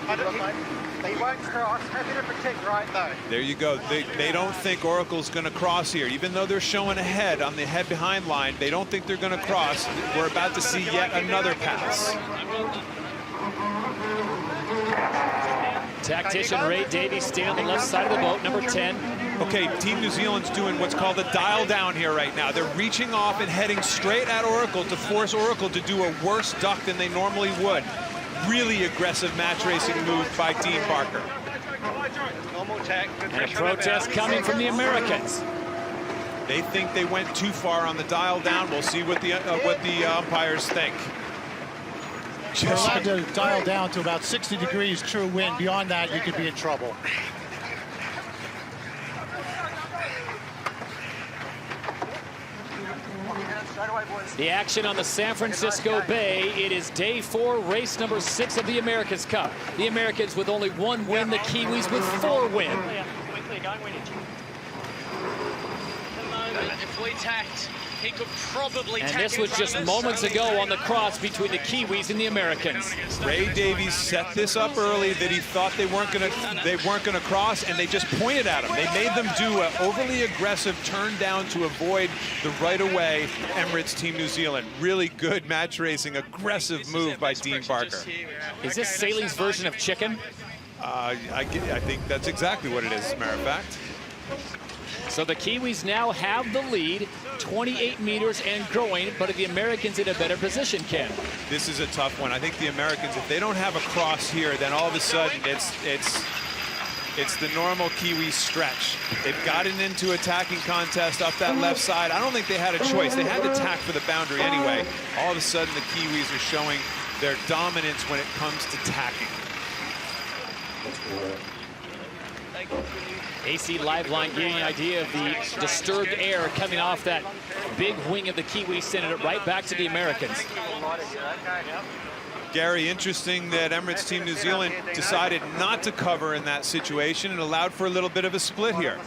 won't cross. Happy to protect right though. There you go. They don't think Oracle's going to cross here. Even though they're showing ahead on the head behind line, they don't think they're going to cross. We're about to see yet another pass. Tactician Ray Davies staying on the left side of the boat, number 10. Okay, Team New Zealand's doing what's called a dial down here right now. They're reaching off and heading straight at Oracle to force Oracle to do a worse duck than they normally would. Really aggressive match racing move by Dean Barker. Normal tack. And a protest coming from the Americans. They think they went too far on the dial down. We'll see what the umpires think. You're allowed to dial down to about 60 degrees true wind. Beyond that, you could be in trouble. The action on the San Francisco Bay. It is day 4, race number 6 of the America's Cup. The Americans with only 1 win, the Kiwis with 4 win. At the moment, if we tacked, he could probably tack. And this was just moments ago on the cross between the Kiwis and the Americans. Ray Davies set this up early that he thought they weren't going to cross, and they just pointed at him. They made them do an overly aggressive turn down to avoid the right away. Emirates Team New Zealand. Really good match racing, aggressive move by Dean Barker. Is this sailing's version of chicken? I think that's exactly what it is, as a matter of fact. So the Kiwis now have the lead, 28 meters and growing, but are the Americans in a better position, Ken? This is a tough one. I think the Americans, if they don't have a cross here, then all of a sudden it's the normal Kiwi stretch. They've gotten into attacking contest up that left side. I don't think they had a choice. They had to tack for the boundary anyway. All of a sudden, the Kiwis are showing their dominance when it comes to tacking. AC Liveline getting an idea of the disturbed air coming off that big wing of the Kiwis, sending it right back to the Americans. Gary, interesting that Emirates Team New Zealand decided not to cover in that situation and allowed for a little bit of a split here.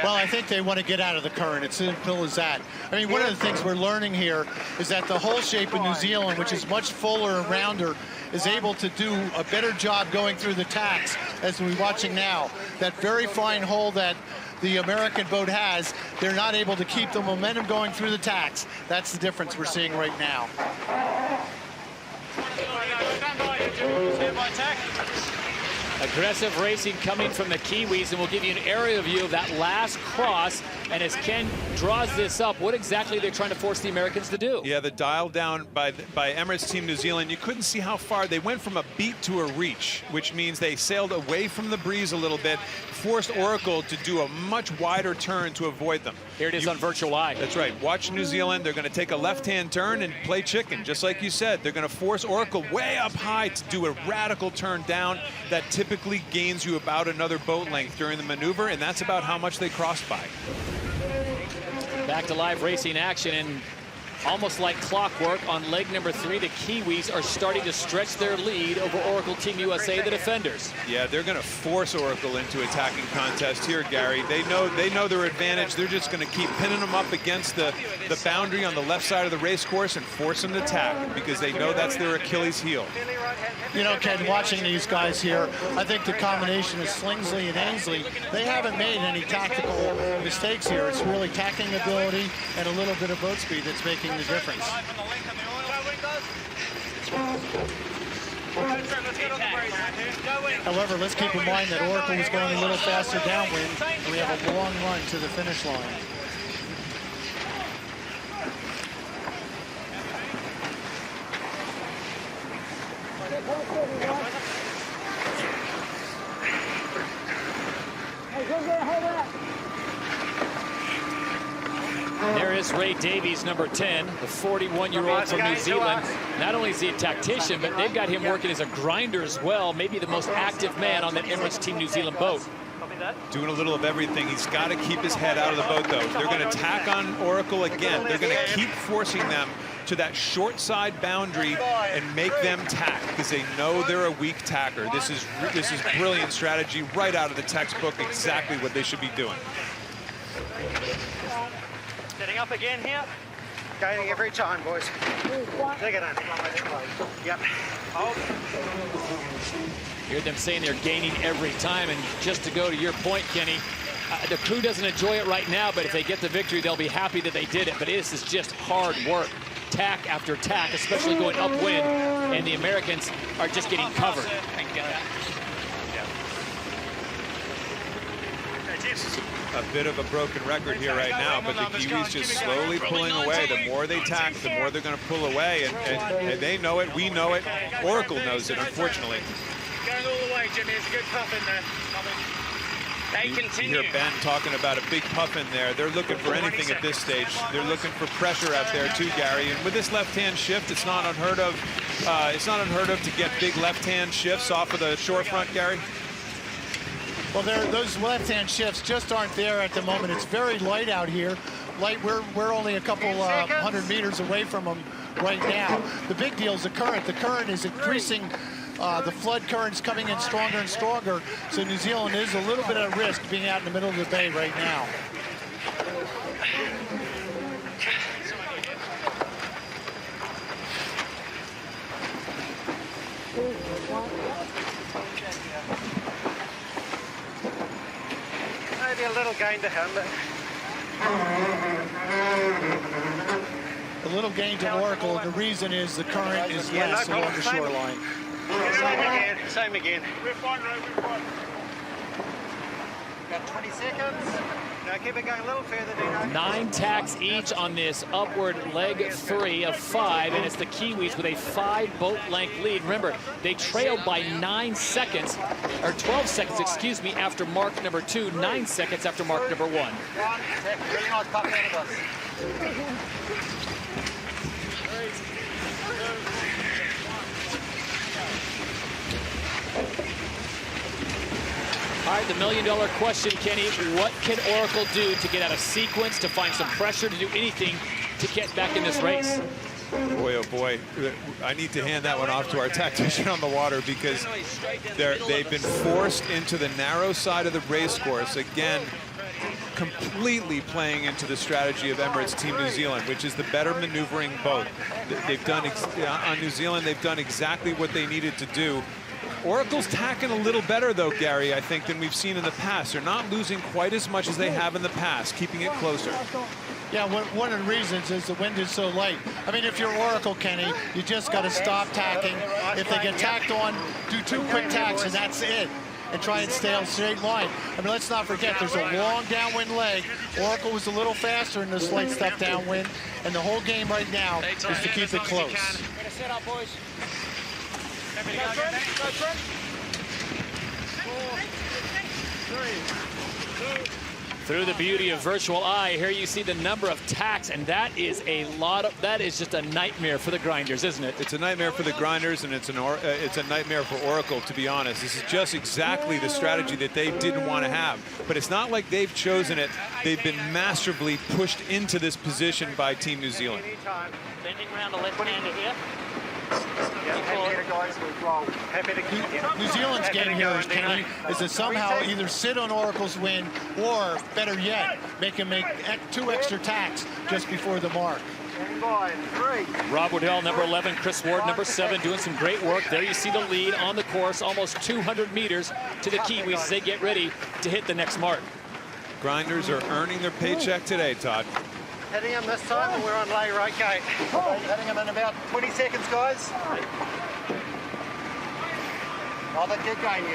Well, I think they want to get out of the current. It's simple as that. I mean, one of the things we're learning here is that the whole shape of New Zealand, which is much fuller and rounder, is able to do a better job going through the tacks, as we're watching now. That very fine hole that the American boat has, they're not able to keep the momentum going through the tacks. That's the difference we're seeing right now. Aggressive racing coming from the Kiwis, and we'll give you an aerial view of that last cross. And as Ken draws this up, what exactly they're trying to force the Americans to do. Yeah, the dial down by Emirates Team New Zealand, you couldn't see how far. They went from a beat to a reach, which means they sailed away from the breeze a little bit, forced Oracle to do a much wider turn to avoid them. Here it is on virtual eye. That's right. Watch New Zealand. They're going to take a left-hand turn and play chicken, just like you said. They're going to force Oracle way up high to do a radical turn down that typically gains you about another boat length during the maneuver, and that's about how much they crossed by. Back to live racing action, and almost like clockwork on leg number 3, the Kiwis are starting to stretch their lead over Oracle Team USA, the defenders. Yeah, they're going to force Oracle into attacking contest here, Gary. They know their advantage. They're just going to keep pinning them up against the boundary on the left side of the race course and force them to attack because they know that's their Achilles heel. You know, Ken, watching these guys here, I think the combination of Slingsley and Ainsley, they haven't made any tactical mistakes here. It's really tacking ability and a little bit of boat speed that's making the difference. However, let's keep in mind that Oracle is going a little faster downwind, and we have a long run to the finish line. There is Ray Davies, number 10, the 41-year-old from New Zealand. Not only is he a tactician, but they've got him working as a grinder as well, maybe the most active man on that Emirates Team New Zealand boat. Doing a little of everything. He's got to keep his head out of the boat, though. They're going to tack on Oracle again. They're going to keep forcing them to that short side boundary and make them tack because they know they're a weak tacker. This is brilliant strategy right out of the textbook, exactly what they should be doing. Setting up again here. Gaining every time, boys. Dig it in. Yep. Hear them saying they're gaining every time, and just to go to your point, Kenny, the crew doesn't enjoy it right now, but if they get the victory, they'll be happy that they did it. But this is just hard work, tack after tack, especially going upwind, and the Americans are just getting covered. A bit of a broken record here right now, but the Kiwis just slowly pulling away. The more they tack, the more they're going to pull away, and they know it, we know it, Oracle knows it, unfortunately. Going all the way, Jimmy. It's a good puff in there. They continue. You hear Ben talking about a big puff in there. They're looking for anything at this stage. They're looking for pressure out there too, Gary. And with this left-hand shift, it's not unheard of. It's not unheard of to get big left-hand shifts off of the shore front, Gary. Well, those left-hand shifts just aren't there at the moment. It's very light out here. Light. We're only a couple 100 meters away from them right now. The big deal is the current. The current is increasing. The flood current's coming in stronger and stronger, so New Zealand is a little bit at risk being out in the middle of the bay right now. Maybe a little gain to him, but a little gain to Oracle, and the reason is the current is less along the shoreline. Same again. We're fine, Ray, we're fine. Got 20 seconds. Now keep it going a little further, Dino. 9 tacks each on this upward leg 3 of 5, and it's the Kiwis with a 5-boat length lead. Remember, they trailed by 9 seconds, or 12 seconds, excuse me, after mark number 2, 9 seconds after mark number 1. Really nice puff out of us. All right, the million-dollar question, Kenny, what can Oracle do to get out of sequence, to find some pressure, to do anything to get back in this race? Boy, oh boy, I need to hand that one off to our tactician on the water because they've been forced into the narrow side of the race course. Again, completely playing into the strategy of Emirates Team New Zealand, which is the better maneuvering boat. They've done, on New Zealand, they've done exactly what they needed to do. Oracle's tacking a little better, though, Gary, I think, than we've seen in the past. They're not losing quite as much as they have in the past, keeping it closer. Yeah, one of the reasons is the wind is so light. I mean, if you're Oracle, Kenny, you just got to stop tacking. If they get tacked on, do 2 quick tacks, and that's it. and try and stay on straight line. I mean, let's not forget, there's a long downwind leg. Oracle was a little faster in this slight step downwind, and the whole game right now is to keep it close. Set up, boys. Through the beauty of virtual eye, here you see the number of tacks, and that is just a nightmare for the grinders, isn't it? It's a nightmare for the grinders, and it's a nightmare for Oracle, to be honest. This is just exactly the strategy that they didn't want to have. But it's not like they've chosen it. They've been masterfully pushed into this position by Team New Zealand. Bending around the left-hander here. New Zealand's game here, Kenny, is to somehow either sit on Oracle's win or, better yet, make him make 2 extra tacks just before the mark. Rob Waddell, number 11, Chris Ward, number 7, doing some great work. There you see the lead on the course, almost 200 meters to the Kiwis as they get ready to hit the next mark. Grinders are earning their paycheck today, Todd. Heading him this time, and we're on lay right gate. Heading him in about 20 seconds, guys.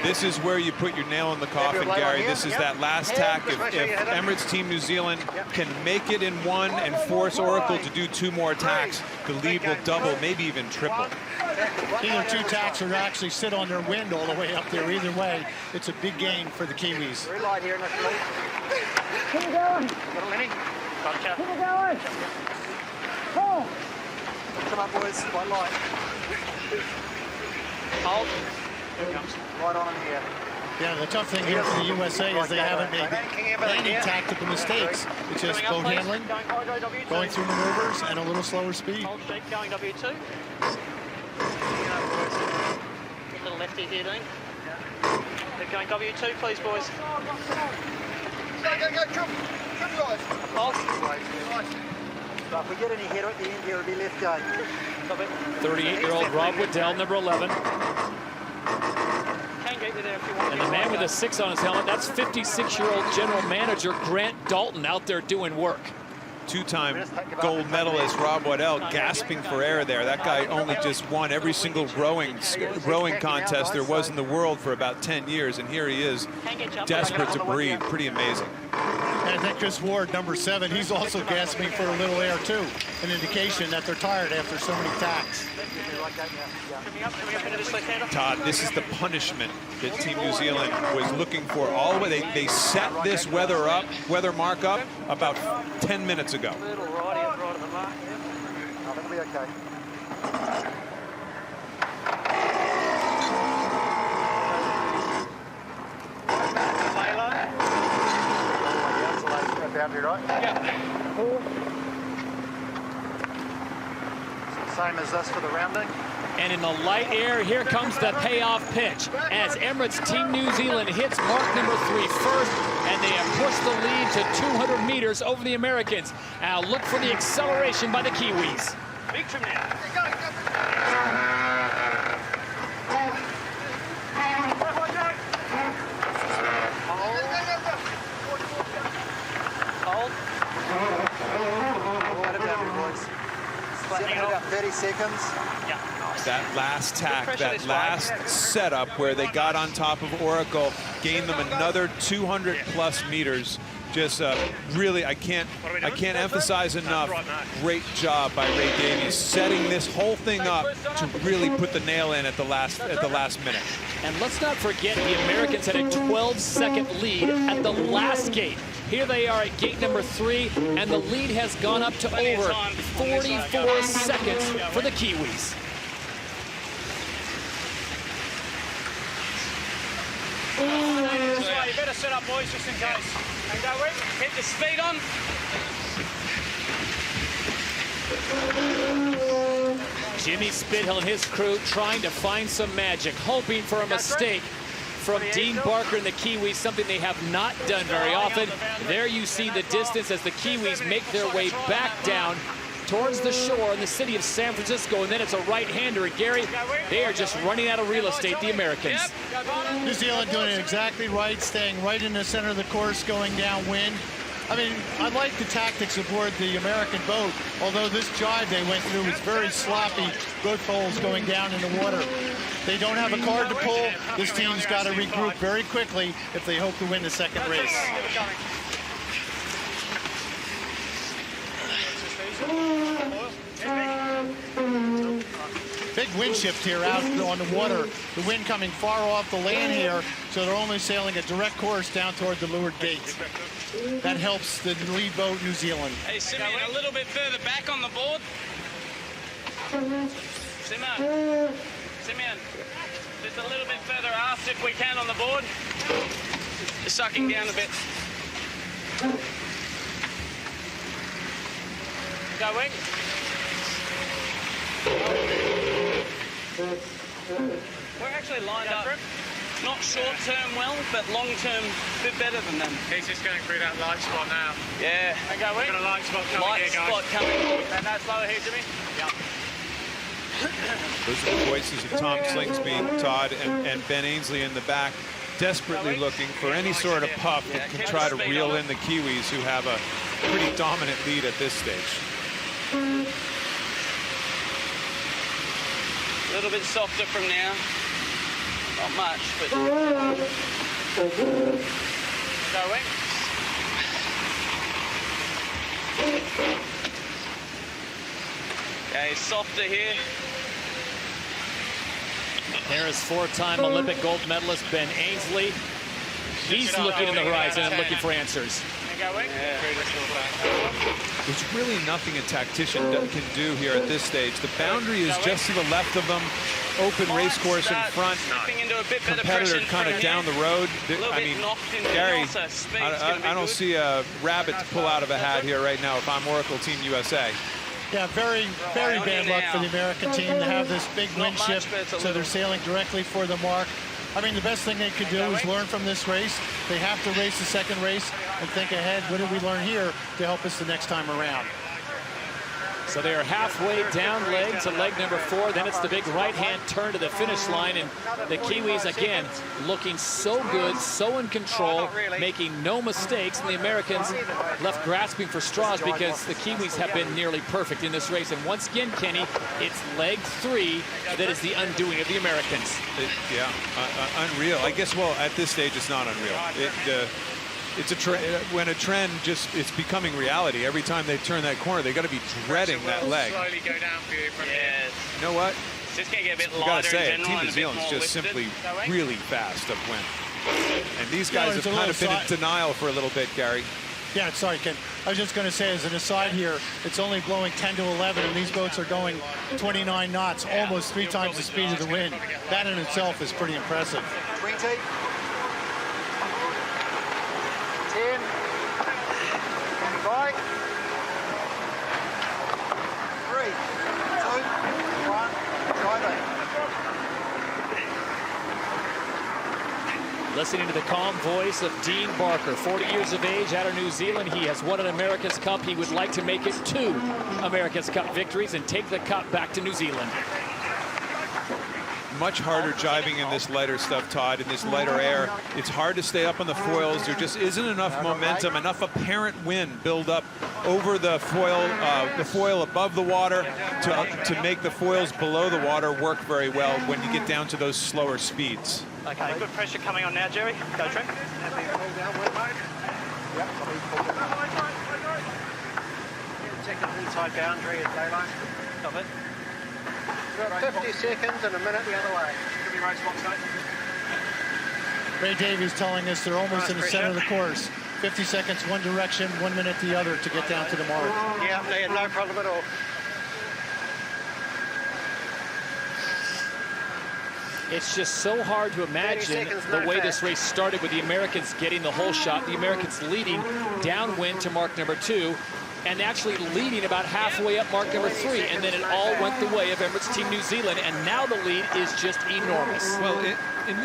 This is where you put your nail in the coffin, Gary. This is that last tack. If Emirates Team New Zealand can make it in 1 and force Oracle to do 2 more attacks, the lead will double, maybe even triple. Either 2 tacks or actually sit on their wind all the way up there. Either way, it's a big gain for the Kiwis. Very light here, Keep it going. Gotcha. Keep it going. Come on, boys. Quite light. Hold. Right on in here. Yeah, the tough thing here for the USA is they haven't made any tactical mistakes. It's just boat handling, going through maneuvers, and a little slower speed. Hold sheep, going W2. A little lefty here, Dean. They're going W2, please, boys. Go, jump, guys. Hold. So if we get any header at the end here, it'll be left gate. 38-year-old Rob Waddell, number 11. And the man with a 6 on his helmet, that's 56-year-old general manager Grant Dalton out there doing work. 2-time gold medalist Rob Waddell gasping for air there. That guy only just won every single rowing contest there was in the world for about 10 years, and here he is, desperate to breathe. Pretty amazing. And I think Chris Ward, number 7, he's also gasping for a little air too, an indication that they're tired after so many tacks. Todd, this is the punishment that Team New Zealand was looking for all the way. They set this weather mark up about 10 minutes ago. Little right at the mark. I think we'll be okay. Boundary, right? Yeah. Same as this for the rounding. And in the light air, here comes the payoff pitch as Emirates Team New Zealand hits mark number 3 first, and they have pushed the lead to 200 meters over the Americans. Now look for the acceleration by the Kiwis. Big trim now. About 30 seconds. Yeah. That last tack, that last setup where they got on top of Oracle, gained them another 200+ meters. Just really, I can't emphasize enough. Great job by Ray Davies setting this whole thing up to really put the nail in at the last minute. And let's not forget the Americans had a 12-second lead at the last gate. Here they are at gate number 3, and the lead has gone up to over 44 seconds for the Kiwis. You better set up, boys, just in case. And go in. Keep the speed on. Jimmy Spithill and his crew trying to find some magic, hoping for a mistake from Dean Barker and the Kiwis, something they have not done very often. There you see the distance as the Kiwis make their way back down towards the shore in the city of San Francisco, and then it's a right-hander. And Gary, they are just running out of real estate, the Americans. New Zealand doing it exactly right, staying right in the center of the course, going downwind. I mean, I like the tactics aboard the American boat, although this jibe they went through was very sloppy, both poles going down in the water. They don't have a card to pull. This team's got to regroup very quickly if they hope to win the second race. Big wind shift here out on the water. The wind coming far off the land here, so they're only sailing a direct course down toward the leeward gate. That helps the lead boat, New Zealand. Hey, Simeon, a little bit further back on the board. Simeon, just a little bit further aft if we can on the board. Just sucking down a bit. Go, Wing. We're actually lined up, not short-term well, but long-term a bit better than them. He's just going through that light spot now. Yeah. Okay, Wing. We've got a light spot coming Light here, guys. spot coming. And that's lower here, Jimmy. Yeah. Those are the voices of Tom Slingsby, Todd, and Ben Ainsley in the back, desperately looking for any sort of puff that can try to reel in the Kiwis, who have a pretty dominant lead at this stage. A little bit softer from now. Not much, but... Going. Okay, softer here. There is four-time Olympic gold medalist Ben Ainsley. He's looking in the horizon and looking for answers. There's really nothing a tactician can do here at this stage. The boundary is just to the left of them. Open race course in front. Competitor kind of down the road. I mean, Gary, I don't see a rabbit to pull out of a hat here right now if I'm Oracle Team USA. Yeah, very, very bad luck for the American team to have this big wind shift, so they're sailing directly for the mark. I mean, the best thing they could do is learn from this race. They have to race the second race and think ahead. What did we learn here to help us the next time around? So they are halfway down leg to leg number 4. Then it's the big right-hand turn to the finish line. And the Kiwis, again, looking so good, so in control, making no mistakes. And the Americans left grasping for straws because the Kiwis have been nearly perfect in this race. And once again, Kenny, it's leg 3 that is the undoing of the Americans. Unreal. I guess, well, at this stage, it's not unreal. It's a when a trend it's becoming reality. Every time they turn that corner, they got to be dreading that leg. Slowly go down for you from here. You know what? It's just going to get a bit lighter. Got to say, in Team New Zealand Zealand's just simply really fast upwind. And these guys have kind of been in denial for a little bit, Gary. Yeah, sorry, Ken. I was just going to say, as an aside here, it's only blowing 10 to 11, and these boats are going 29 knots, almost 3 times the speed of the wind. That in itself is pretty impressive. 20. 10. 5. 3. 2. 1. Driving. Listening to the calm voice of Dean Barker, 40 years of age, out of New Zealand. He has won an America's Cup. He would like to make it 2 America's Cup victories and take the cup back to New Zealand. Much harder jibing in this lighter stuff, Todd, in this lighter air. It's hard to stay up on the foils. There just isn't enough momentum, enough apparent wind build up over the foil above the water to make the foils below the water work very well when you get down to those slower speeds. Okay, good pressure coming on now, Jerry. Go, Trent. Second inside boundary at daylight. Stop it. 50 seconds and a minute the other way. Could be right spot, guys. Ray Davies telling us they're almost in the center of the course. 50 seconds one direction, 1 minute the other to get down to the mark. Yeah, they had no problem at all. It's just so hard to imagine the way this race started with the Americans getting the whole shot, the Americans leading downwind to mark number 2, and actually leading about halfway up mark number 3, and then it all went the way of Emirates Team New Zealand, and now the lead is just enormous. Well, in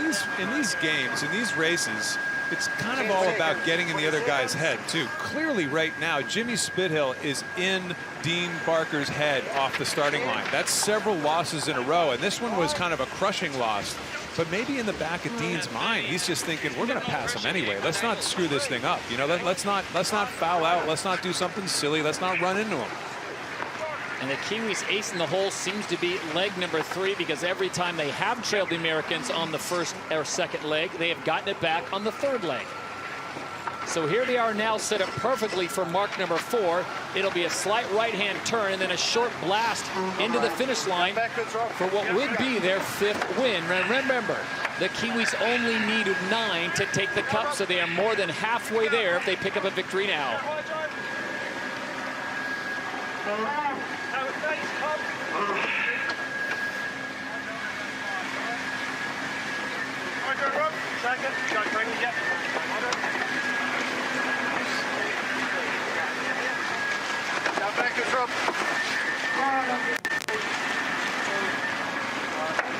these games, in these races, it's kind of all about getting in the other guy's head, too. Clearly, right now, Jimmy Spithill is in Dean Barker's head off the starting line. That's several losses in a row, and this one was kind of a crushing loss. But maybe in the back of Dean's mind, he's just thinking, we're going to pass him anyway. Let's not screw this thing up. You know, let's not foul out. Let's not do something silly. Let's not run into him. And the Kiwis ace in the hole seems to be leg number 3, because every time they have trailed the Americans on the first or second leg, they have gotten it back on the third leg. So here they are now set up perfectly for mark number 4. It'll be a slight right-hand turn and then a short blast into the finish line for what would be their 5th win. And remember, the Kiwis only needed 9 to take the cup, so they are more than halfway there if they pick up a victory now.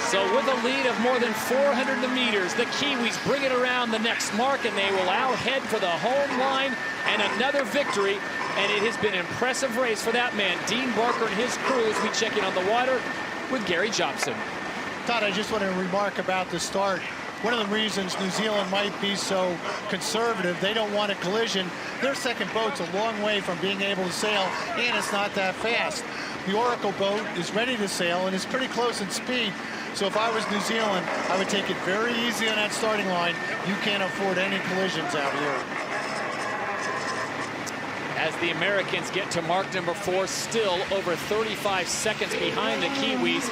So with a lead of more than 400 meters, the Kiwis bring it around the next mark, and they will now head for the home line and another victory. And it has been an impressive race for that man, Dean Barker, and his crew, as we check in on the water with Gary Jobson. Todd, I just want to remark about the start. One of the reasons New Zealand might be so conservative, they don't want a collision. Their second boat's a long way from being able to sail, and it's not that fast. The Oracle boat is ready to sail, and it's pretty close in speed. So if I was New Zealand, I would take it very easy on that starting line. You can't afford any collisions out here. As the Americans get to mark number 4, still over 35 seconds behind the Kiwis.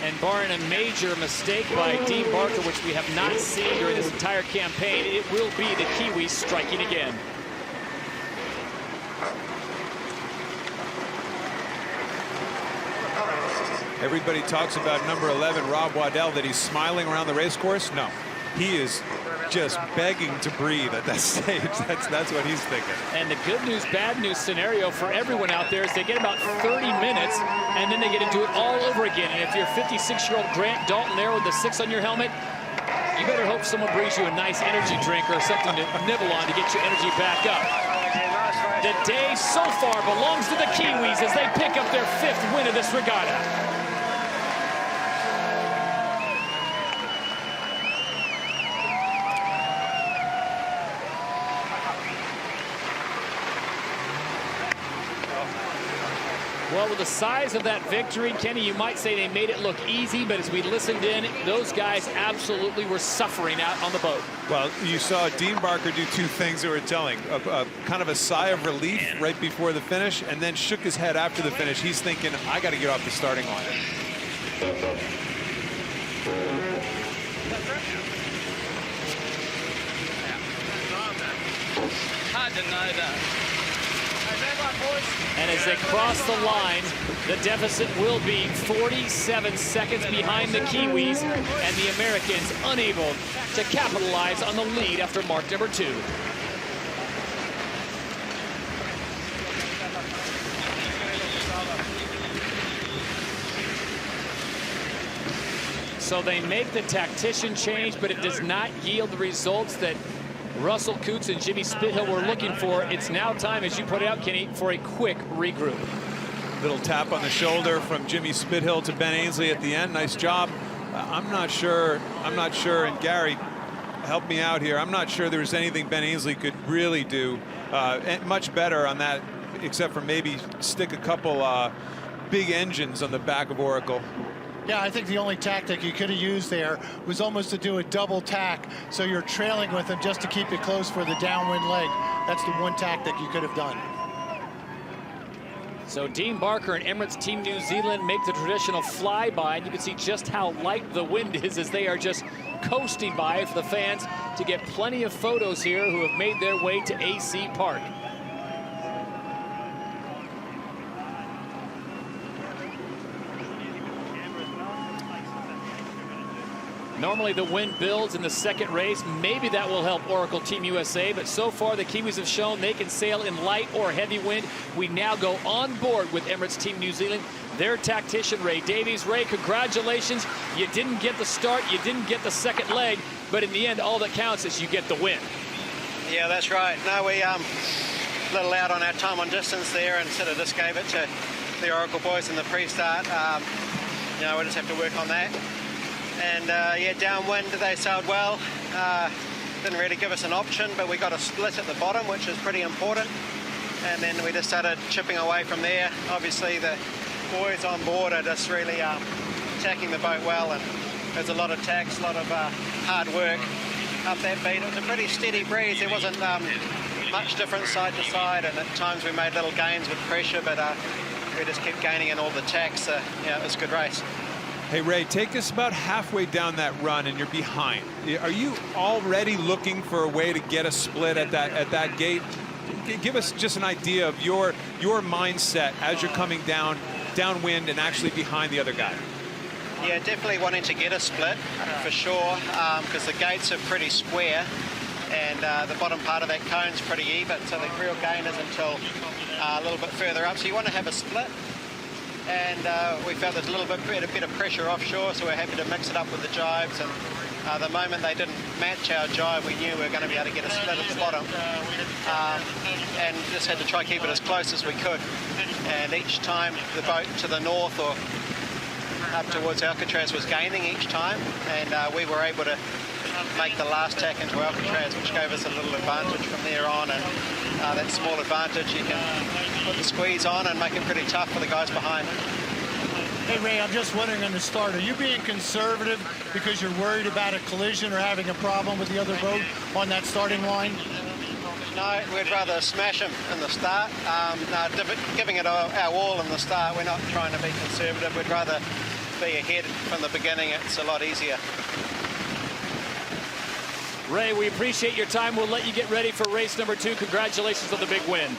And barring a major mistake by Dean Barker, which we have not seen during this entire campaign, it will be the Kiwis striking again. Everybody talks about number 11, Rob Waddell, that he's smiling around the race course. No, he is just begging to breathe at that stage. That's what he's thinking. And the good news, bad news scenario for everyone out there is they get about 30 minutes, and then they get to do it all over again. And if you're 56-year-old Grant Dalton there with the 6 on your helmet, you better hope someone brings you a nice energy drink or something to nibble on to get your energy back up. The day so far belongs to the Kiwis as they pick up their 5th win of this regatta. Well, with the size of that victory, Kenny, you might say they made it look easy, but as we listened in, those guys absolutely were suffering out on the boat. Well, you saw Dean Barker do 2 things that were telling. Kind of a sigh of relief right before the finish, and then shook his head after the finish. He's thinking, I got to get off the starting line. Hard to know that. And as they cross the line, the deficit will be 47 seconds behind the Kiwis, and the Americans unable to capitalize on the lead after mark number 2. So they make the tactician change, but it does not yield the results that Russell Coutts and Jimmy Spithill were looking for. It's now time, as you put out, Kenny, for a quick regroup. Little tap on the shoulder from Jimmy Spithill to Ben Ainsley at the end. Nice job. I'm not sure, and Gary, help me out here. I'm not sure there's anything Ben Ainsley could really do much better on that, except for maybe stick a couple big engines on the back of Oracle. Yeah, I think the only tactic you could have used there was almost to do a double tack, so you're trailing with him just to keep it close for the downwind leg. That's the one tactic you could have done. So Dean Barker and Emirates Team New Zealand make the traditional flyby, and you can see just how light the wind is as they are just coasting by for the fans to get plenty of photos here who have made their way to AC Park. Normally the wind builds in the second race. Maybe that will help Oracle Team USA, but so far the Kiwis have shown they can sail in light or heavy wind. We now go on board with Emirates Team New Zealand, their tactician Ray Davies. Ray, congratulations. You didn't get the start, you didn't get the second leg, but in the end all that counts is you get the win. Yeah, that's right. No, we a little out on our time on distance there and sort of just gave it to the Oracle boys in the pre-start. You know, we just have to work on that. And yeah, downwind they sailed well. Didn't really give us an option, but we got a split at the bottom, which is pretty important. And then we just started chipping away from there. Obviously the boys on board are just really attacking the boat well, and there's a lot of tacks, a lot of hard work up that beat. It was a pretty steady breeze. There wasn't much difference side to side, and at times we made little gains with pressure, but we just kept gaining in all the tacks. Yeah, it was a good race. Hey, Ray, take us about halfway down that run and you're behind. Are you already looking for a way to get a split at that gate? Give us just an idea of your mindset as you're coming downwind and actually behind the other guy. Yeah, definitely wanting to get a split for sure, because the gates are pretty square and the bottom part of that cone's pretty even, so the real gain is until a little bit further up. So you want to have a split, and we felt there's a little bit better pressure offshore, so we're happy to mix it up with the jibes. And the moment they didn't match our jibe, we knew we were going to be able to get a split at the bottom, and just had to try to keep it as close as we could. And each time the boat to the north or up towards Alcatraz was gaining each time, and we were able to make the last tack into Alcatraz, which gave us a little advantage from there on. And that small advantage, you can put the squeeze on and make it pretty tough for the guys behind. Hey, Ray, I'm just wondering on the start, are you being conservative because you're worried about a collision or having a problem with the other boat on that starting line? No, we'd rather smash them in the start. No, giving it our all in the start. We're not trying to be conservative. We'd rather be ahead from the beginning. It's a lot easier. Ray, we appreciate your time. We'll let you get ready for race number 2. Congratulations on the big win.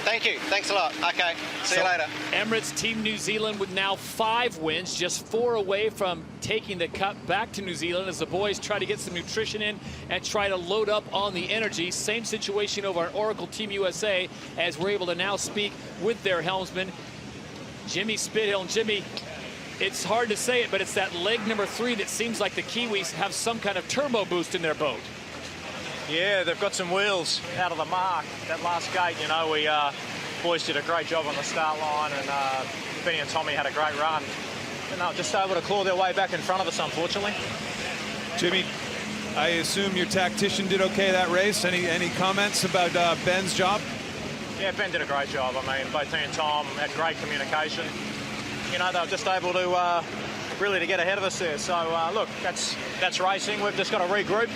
Thank you. Thanks a lot. Okay. See you later. Emirates Team New Zealand with now 5 wins, just 4 away from taking the cup back to New Zealand as the boys try to get some nutrition in and try to load up on the energy. Same situation over at Oracle Team USA, as we're able to now speak with their helmsman, Jimmy Spithill. And Jimmy, it's hard to say it, but it's that leg number 3 that seems like the Kiwis have some kind of turbo boost in their boat. Yeah, they've got some wheels out of the mark. That last gate, you know, we boys did a great job on the start line, and Benny and Tommy had a great run. And they were just able to claw their way back in front of us, unfortunately. Jimmy, I assume your tactician did okay that race. Any comments about Ben's job? Yeah, Ben did a great job. I mean, both he and Tom had great communication. You know, they were just able to really to get ahead of us there. So, look, that's racing. We've just got to regroup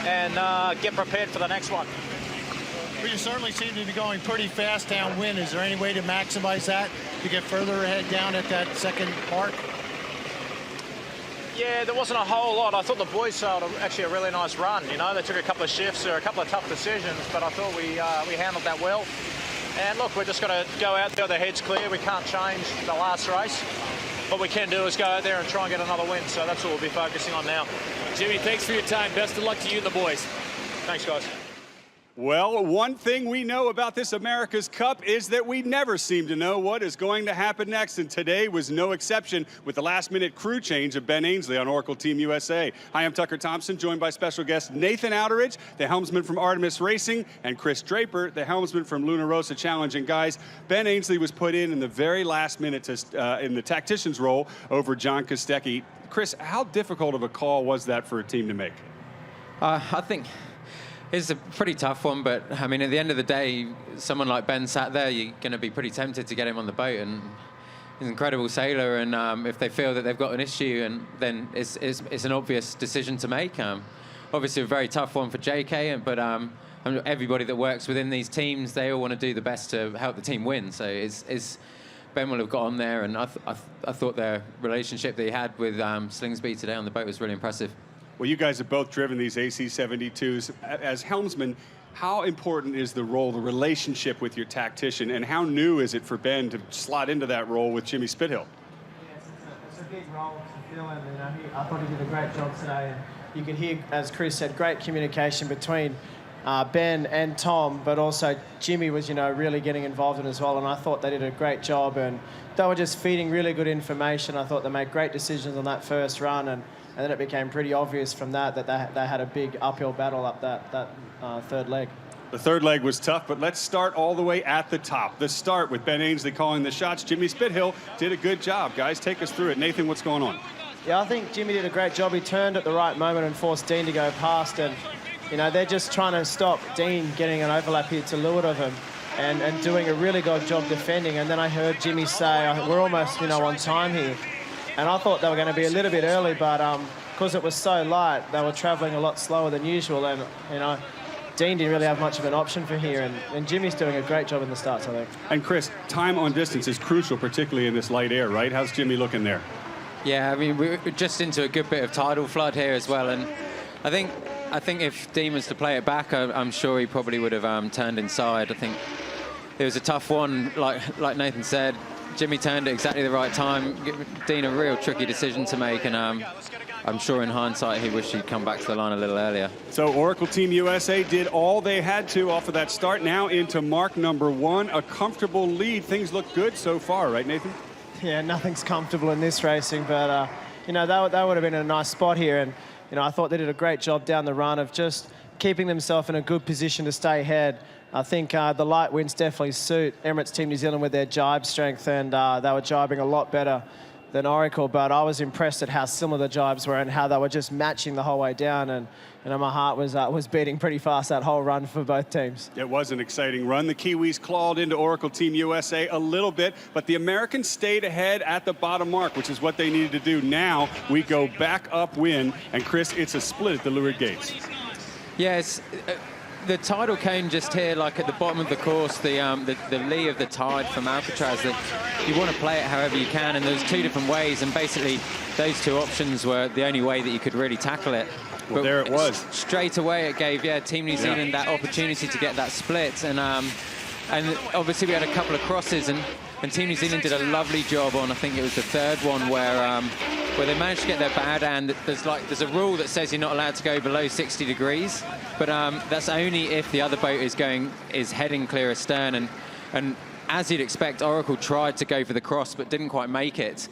and get prepared for the next one. Well, you certainly seem to be going pretty fast downwind. Is there any way to maximize that to get further ahead down at that second mark? Yeah, there wasn't a whole lot. I thought the boys sailed actually a really nice run. You know, they took a couple of shifts or a couple of tough decisions, but I thought we handled that well. And look, we're just going to go out there, the head's clear. We can't change the last race. What we can do is go out there and try and get another win. So that's what we'll be focusing on now. Jimmy, thanks for your time. Best of luck to you and the boys. Thanks, guys. Well, one thing we know about this America's Cup is that we never seem to know what is going to happen next, and today was no exception with the last-minute crew change of Ben Ainslie on Oracle Team USA. Hi, I'm Tucker Thompson, joined by special guest Nathan Outeridge, the helmsman from Artemis Racing, and Chris Draper, the helmsman from Luna Rossa Challenge. And guys, Ben Ainslie was put in the very last minute in the tactician's role over John Kostecki. Chris, how difficult of a call was that for a team to make? I think it's a pretty tough one, but I mean, at the end of the day, someone like Ben sat there, you're going to be pretty tempted to get him on the boat, and he's an incredible sailor. And if they feel that they've got an issue, and then it's an obvious decision to make. Obviously, a very tough one for JK, but everybody that works within these teams, they all want to do the best to help the team win. So Ben will have got on there, and I thought their relationship that he had with Slingsby today on the boat was really impressive. Well, you guys have both driven these AC-72s. As helmsman, how important is the role, the relationship with your tactician, and how new is it for Ben to slot into that role with Jimmy Spithill? Yes, it's a big role to fill in. You know, I thought he did a great job today. You could hear, as Chris said, great communication between Ben and Tom, but also Jimmy was, really getting involved in as well, and I thought they did a great job, and they were just feeding really good information. I thought they made great decisions on that first run, and then it became pretty obvious from that they had a big uphill battle up that third leg. The third leg was tough, but let's start all the way at the top. The start with Ben Ainslie calling the shots. Jimmy Spithill did a good job. Guys, take us through it. Nathan, what's going on? Yeah, I think Jimmy did a great job. He turned at the right moment and forced Dean to go past. And, you know, they're just trying to stop Dean getting an overlap here to leeward of him and doing a really good job defending. And then I heard Jimmy say, we're almost, you know, on time here. And I thought they were going to be a little bit early, but because it was so light, they were travelling a lot slower than usual. And, you know, Dean didn't really have much of an option for here, and Jimmy's doing a great job in the starts, I think. And Chris, time on distance is crucial, particularly in this light air, right? How's Jimmy looking there? Yeah, I mean, we're just into a good bit of tidal flood here as well, and I think if Dean was to play it back, I'm sure he probably would have turned inside. I think it was a tough one, like Nathan said. Jimmy turned at exactly the right time. Dean a real tricky decision to make, and I'm sure in hindsight he wished he'd come back to the line a little earlier. So Oracle Team USA did all they had to off of that start. Now into mark number 1, a comfortable lead. Things look good so far, right, Nathan? Yeah, nothing's comfortable in this racing, but, you know, they would have been in a nice spot here. And, you know, I thought they did a great job down the run of just keeping themselves in a good position to stay ahead. I think the light winds definitely suit Emirates Team New Zealand with their jibe strength, and they were jibing a lot better than Oracle, but I was impressed at how similar the jibes were and how they were just matching the whole way down. And you know, my heart was beating pretty fast that whole run for both teams. It was an exciting run. The Kiwis clawed into Oracle Team USA a little bit, but the Americans stayed ahead at the bottom mark, which is what they needed to do. Now we go back upwind, and Chris, it's a split at the leeward gates. Yes. The tidal cone just here, like at the bottom of the course, the lee of the tide from Alcatraz, that you want to play it however you can, and there's 2 different ways, and basically those 2 options were the only way that you could really tackle it. Well, but there it was. Straight away it gave, Team New Zealand that opportunity to get that split, and obviously we had a couple of crosses, and Team New Zealand did a lovely job on, I think it was the 3rd one, where they managed to get their bow down. There's a rule that says you're not allowed to go below 60 degrees, but that's only if the other boat is heading clear astern, and as you'd expect, Oracle tried to go for the cross but didn't quite make it.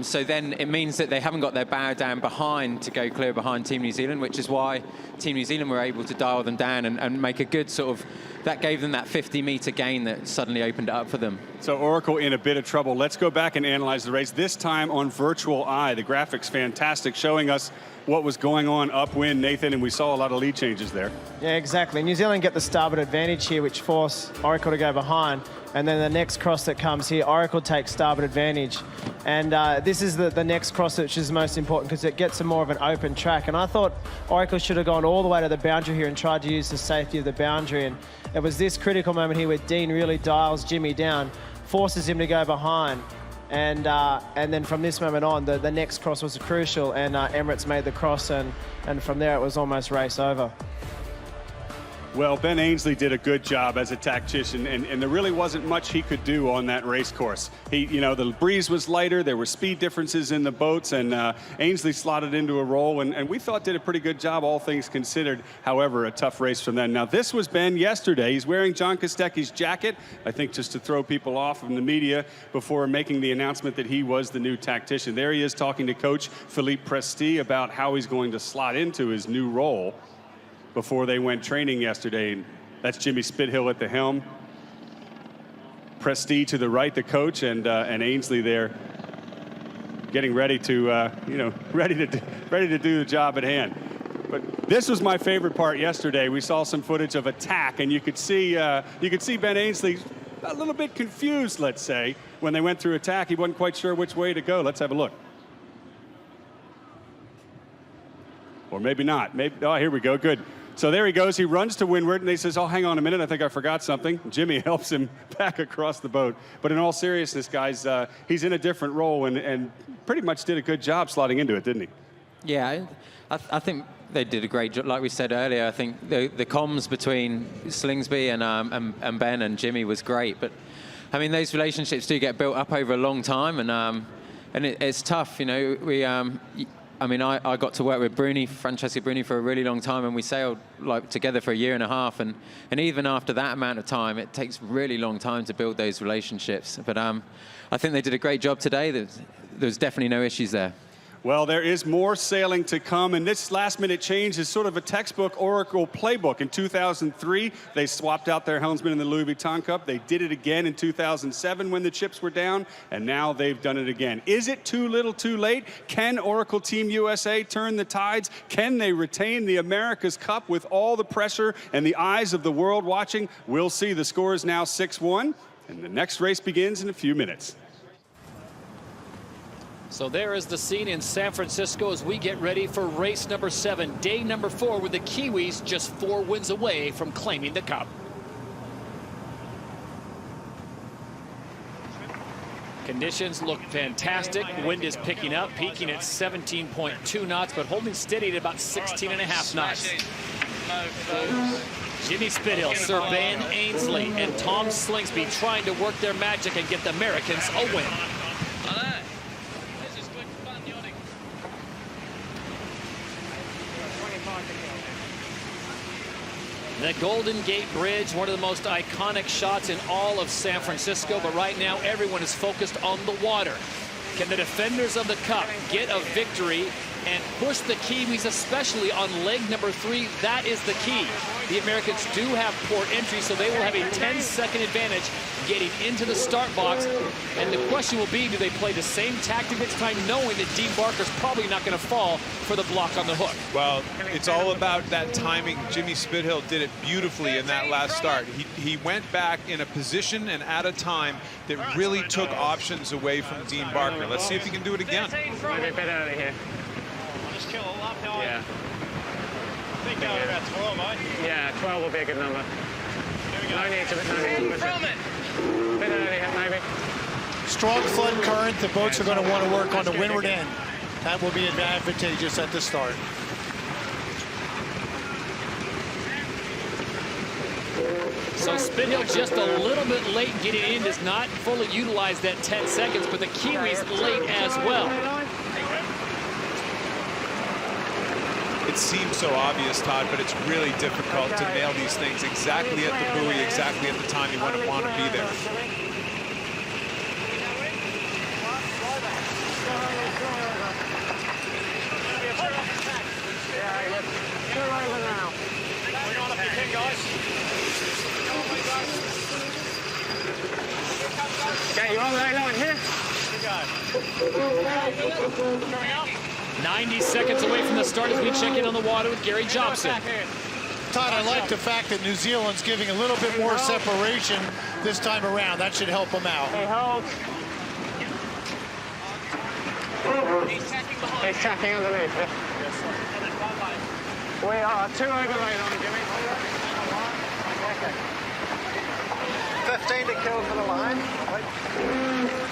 So then it means that they haven't got their bow down behind to go clear behind Team New Zealand, which is why Team New Zealand were able to dial them down and make a good sort of, that gave them that 50-meter gain that suddenly opened it up for them. So Oracle in a bit of trouble. Let's go back and analyze the race, this time on virtual eye. The graphics fantastic, showing us what was going on upwind, Nathan, and we saw a lot of lead changes there. Yeah, exactly. New Zealand get the starboard advantage here, which forced Oracle to go behind. And then the next cross that comes here, Oracle takes starboard advantage. And this is the next cross, which is most important because it gets a more of an open track. And I thought Oracle should have gone all the way to the boundary here and tried to use the safety of the boundary. And it was this critical moment here where Dean really dials Jimmy down, forces him to go behind. And then from this moment on, the next cross was crucial, and Emirates made the cross, and from there it was almost race over. Well, Ben Ainslie did a good job as a tactician, and there really wasn't much he could do on that race course. The breeze was lighter, there were speed differences in the boats, and Ainslie slotted into a role, and we thought did a pretty good job, all things considered. However, a tough race from then. Now, this was Ben yesterday. He's wearing John Kostecki's jacket, I think just to throw people off from the media before making the announcement that he was the new tactician. There he is talking to Coach Philippe Presti about how he's going to slot into his new role before they went training yesterday. That's Jimmy Spithill at the helm. Presti to the right, the coach, and Ainslie there getting ready to, ready to do the job at hand. But this was my favorite part yesterday. We saw some footage of attack, and you could see Ben Ainslie a little bit confused, let's say, when they went through attack. He wasn't quite sure which way to go. Let's have a look. Or maybe not. Oh, here we go. Good. So there he goes. He runs to windward, and he says, oh, hang on a minute. I think I forgot something. Jimmy helps him back across the boat. But in all seriousness, guys, he's in a different role and pretty much did a good job slotting into it, didn't he? Yeah, I think they did a great job. Like we said earlier, I think the comms between Slingsby and Ben and Jimmy was great. But, I mean, those relationships do get built up over a long time, and it's tough. I got to work with Francesco Bruni for a really long time, and we sailed together for a year and a half, and even after that amount of time, it takes really long time to build those relationships. But I think they did a great job today. There's definitely no issues there. Well, there is more sailing to come, and this last-minute change is sort of a textbook Oracle playbook. In 2003, they swapped out their helmsman in the Louis Vuitton Cup. They did it again in 2007 when the chips were down, and now they've done it again. Is it too little too late? Can Oracle Team USA turn the tides? Can they retain the America's Cup with all the pressure and the eyes of the world watching? We'll see. The score is now 6-1, and the next race begins in a few minutes. So there is the scene in San Francisco as we get ready for race number 7, day number 4, with the Kiwis just 4 wins away from claiming the cup. Conditions look fantastic. Wind is picking up, peaking at 17.2 knots, but holding steady at about 16.5 knots. Jimmy Spithill, Sir Ben Ainsley, and Tom Slingsby trying to work their magic and get the Americans a win. The Golden Gate Bridge, one of the most iconic shots in all of San Francisco, but right now everyone is focused on the water. Can the defenders of the cup get a victory and push the Kiwis, especially on leg number 3? That is the key. The Americans do have port entry, so they will have a 10-second advantage getting into the start box. And the question will be, do they play the same tactic this time, knowing that Dean Barker's probably not going to fall for the block on the hook? Well, it's all about that timing. Jimmy Spithill did it beautifully in that last start. He went back in a position and at a time that really took options away from Dean Barker. Let's see if he can do it again. Maybe a bit early here. Just kill a lap now. Yeah. I think about 12, mate. Yeah, 12 will be a good number. Here we go. No need to push it. A bit early, maybe. Strong flood current. The boats are going to want to work on the windward end. That will be advantageous at the start. So Spithill just a little bit late getting in, does not fully utilize that 10 seconds, but the Kiwis late as well. It seems so obvious, Todd, but it's really difficult to nail these things exactly at the buoy, exactly at the time you want to be there. Okay, you on the line here? 90 seconds away from the start as we check in on the water with Gary Jobson. Todd, I like the fact that New Zealand's giving a little bit more separation this time around. That should help them out. Hey, hold. He's tracking underneath. We are 2 over lane on Jimmy. 15 to kill for the line.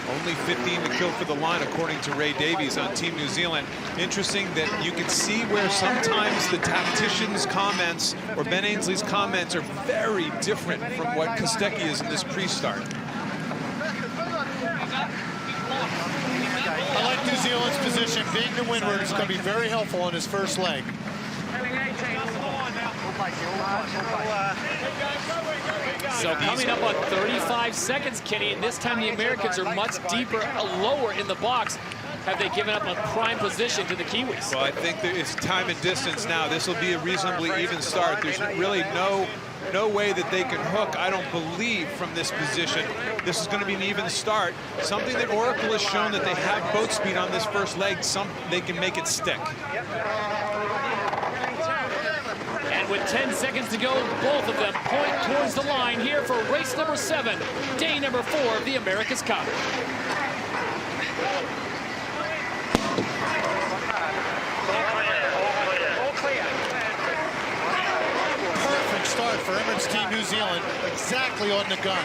Only 15 to kill for the line, according to Ray Davies on Team New Zealand. Interesting that you can see where sometimes the tactician's comments or Ben Ainsley's comments are very different from what Kostecki is in this pre-start. I like New Zealand's position. Being the windward is going to be very helpful on his first leg. So coming up on 35 seconds, Kenny, and this time the Americans are much deeper, lower in the box. Have they given up a prime position to the Kiwis? Well, I think that it's time and distance now. This will be a reasonably even start. There's really no way that they can hook, I don't believe, from this position. This is going to be an even start. Something that Oracle has shown that they have boat speed on this first leg. They can make it stick. And with 10 seconds to go, both of them point towards the line here for race number 7, day number 4 of the America's Cup. Perfect start for Emirates Team New Zealand, exactly on the gun.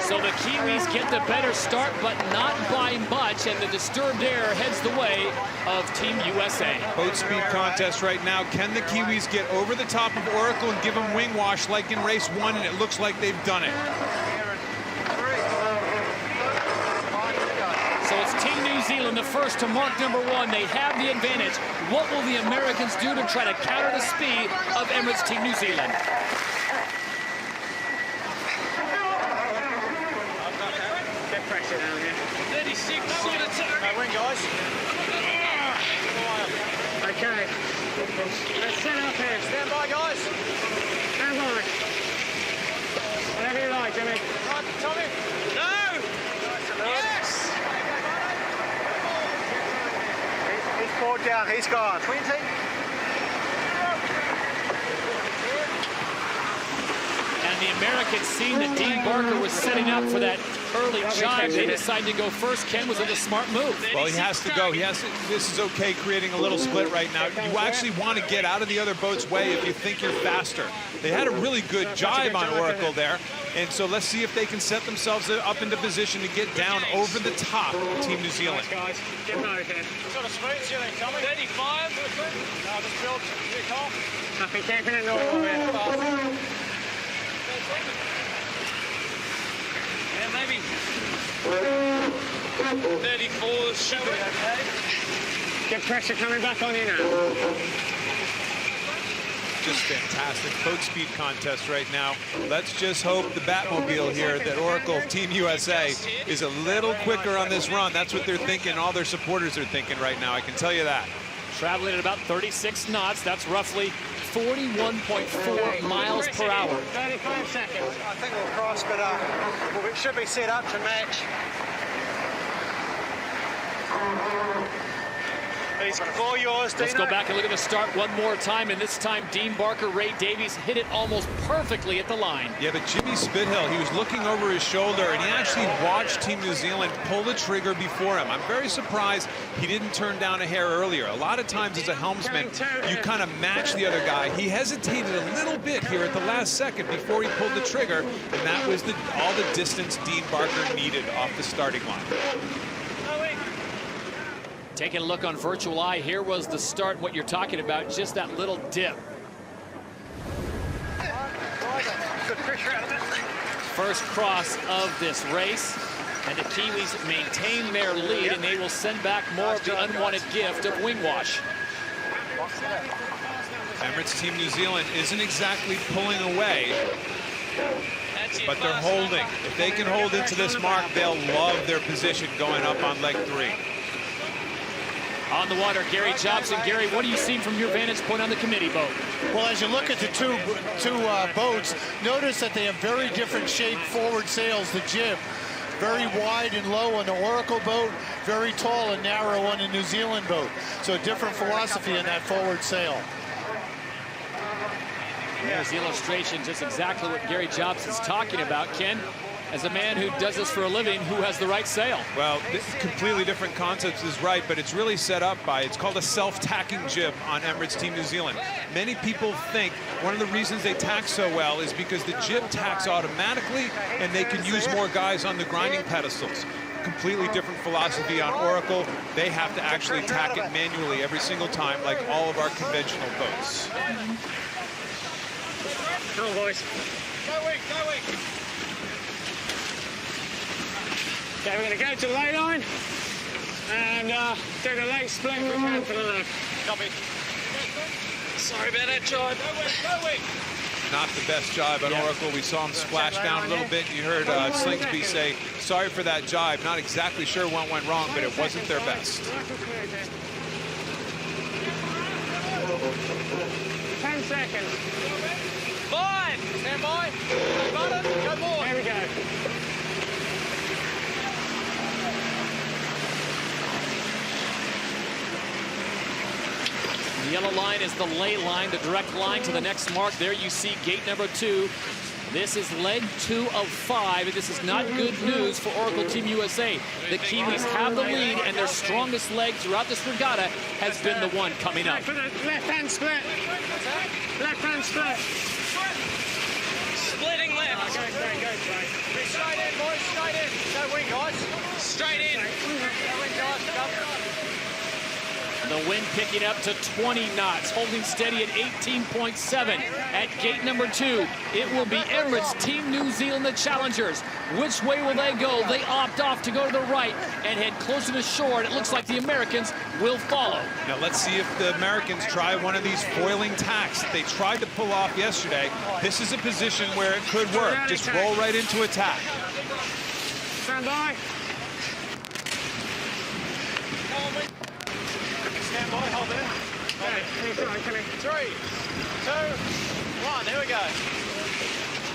So the Kiwis get the better start, but not by much, and the disturbed air heads the way of Team USA. Boat speed contest right now. Can the Kiwis get over the top of Oracle and give them wing wash like in race 1? And it looks like they've done it. So it's Team New Zealand, the first to mark number 1. They have the advantage. What will the Americans do to try to counter the speed of Emirates Team New Zealand? 36, sort of No wing, guys. Okay. Let's set up here. Stand by, guys. Stand by. Whatever you like, Jimmy. Right, Tommy. No! Yes! He's poured down, he's gone. 20. And the Americans, seeing that Dean Barker was setting up for that early jibe, they decided to go first. Ken, was it a smart move? Well, he has to go. This is okay creating a little split right now. You actually want to get out of the other boat's way if you think you're faster. They had a really good jibe on Oracle there. And so let's see if they can set themselves up into position to get down over the top of Team New Zealand. Guys, get him over here. Sort of speeds you think, Tommy? 35. No, just build. Here, Tom. I've been keeping it normal here. Yeah, maybe 34 should be okay. Get pressure coming back on you now. Just fantastic boat speed contest right now. Let's just hope the Batmobile here that Oracle Team USA is a little quicker on this run. That's what they're thinking. All their supporters are thinking right now. I can tell you that. Traveling at about 36 knots. That's roughly 41.4 miles per hour. 35 seconds. I think we'll cross, but we should be set up to match. He's all yours, Dino. Let's go back and look at the start one more time, and this time Dean Barker, Ray Davies hit it almost perfectly at the line. Yeah, but Jimmy Spithill, he was looking over his shoulder, and he actually watched Team New Zealand pull the trigger before him. I'm very surprised he didn't turn down a hair earlier. A lot of times as a helmsman, you kind of match the other guy. He hesitated a little bit here at the last second before he pulled the trigger, and that was all the distance Dean Barker needed off the starting line. Taking a look on virtual eye, here was the start, what you're talking about, just that little dip. Good pressure out of it. First cross of this race, and the Kiwis maintain their lead, and they will send back more of the unwanted gift of wing wash. Emirates Team New Zealand isn't exactly pulling away, but they're holding. If they can hold into this mark, they'll love their position going up on leg 3. On the water, Gary Jobson. Gary, what are you seeing from your vantage point on the committee boat? Well, as you look at the two boats, notice that they have very different shaped forward sails. The jib, very wide and low on the Oracle boat, very tall and narrow on the New Zealand boat. So a different philosophy in that forward sail. There's the illustration, just exactly what Gary Jobson's talking about. Ken, as a man who does this for a living, who has the right sail? Well, completely different concepts is right, but it's really set up by, it's called a self-tacking jib on Emirates Team New Zealand. Many people think one of the reasons they tack so well is because the jib tacks automatically and they can use more guys on the grinding pedestals. Completely different philosophy on Oracle. They have to actually tack it manually every single time, like all of our conventional boats. Come on, boys. Go wing, go wing. Okay, we're going to go to the lay line and do the leg split we can for the left. Copy. Sorry about that, John. Go wing. Not the best jibe on Oracle. We saw him splash down a little bit. You heard Slingsby say, sorry for that jibe. Not exactly sure what went wrong, but it wasn't their best. 10 seconds. 5. Stand by. Go more. Here we go. The yellow line is the lay line, the direct line to the next mark. There you see gate number 2. This is leg 2 of 5, and this is not good news for Oracle Team USA. The Kiwis have the lead, and their strongest leg throughout this regatta has been the one coming up. For the left-hand split. Left-hand split. Splitting left. Go straight. Straight in, boys. Straight in. Go wing, guys. Straight in. Go wing, guys. Go. The wind picking up to 20 knots, holding steady at 18.7 at gate number 2. It will be Emirates Team New Zealand, the challengers. Which way will they go? They opt off to go to the right and head closer to shore, and it looks like the Americans will follow. Now let's see if the Americans try one of these foiling tacks that they tried to pull off yesterday. This is a position where it could work. Just roll right into attack. Stand by. Stand by, hold there. Okay. 3, 2, 1, here we go.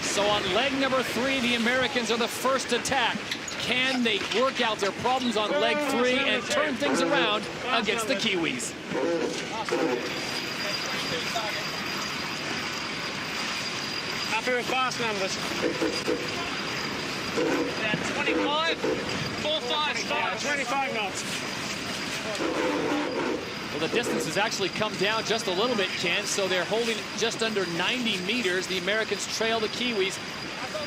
So on leg number 3, the Americans are the first attack. Can they work out their problems on leg 3 and turn things around against the Kiwis? Happy with fast numbers. 25, 4, 25 knots. Well, the distance has actually come down just a little bit, Ken, so they're holding just under 90 meters. The Americans trail the Kiwis.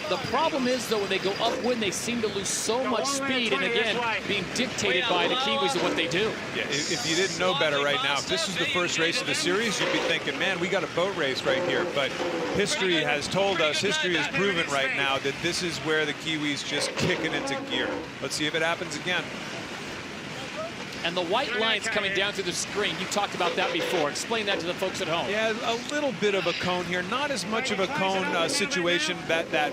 The problem is, though, when they go upwind, they seem to lose so much speed, and again, being dictated by the Kiwis and what they do. Yeah, if you didn't know better right now, if this was the first race of the series, you'd be thinking, man, we got a boat race right here. But history has told us, history has proven right now that this is where the Kiwis just kick it into gear. Let's see if it happens again. And the white lines coming down through the screen, you talked about that before. Explain that to the folks at home. Yeah, a little bit of a cone here. Not as much of a cone situation that the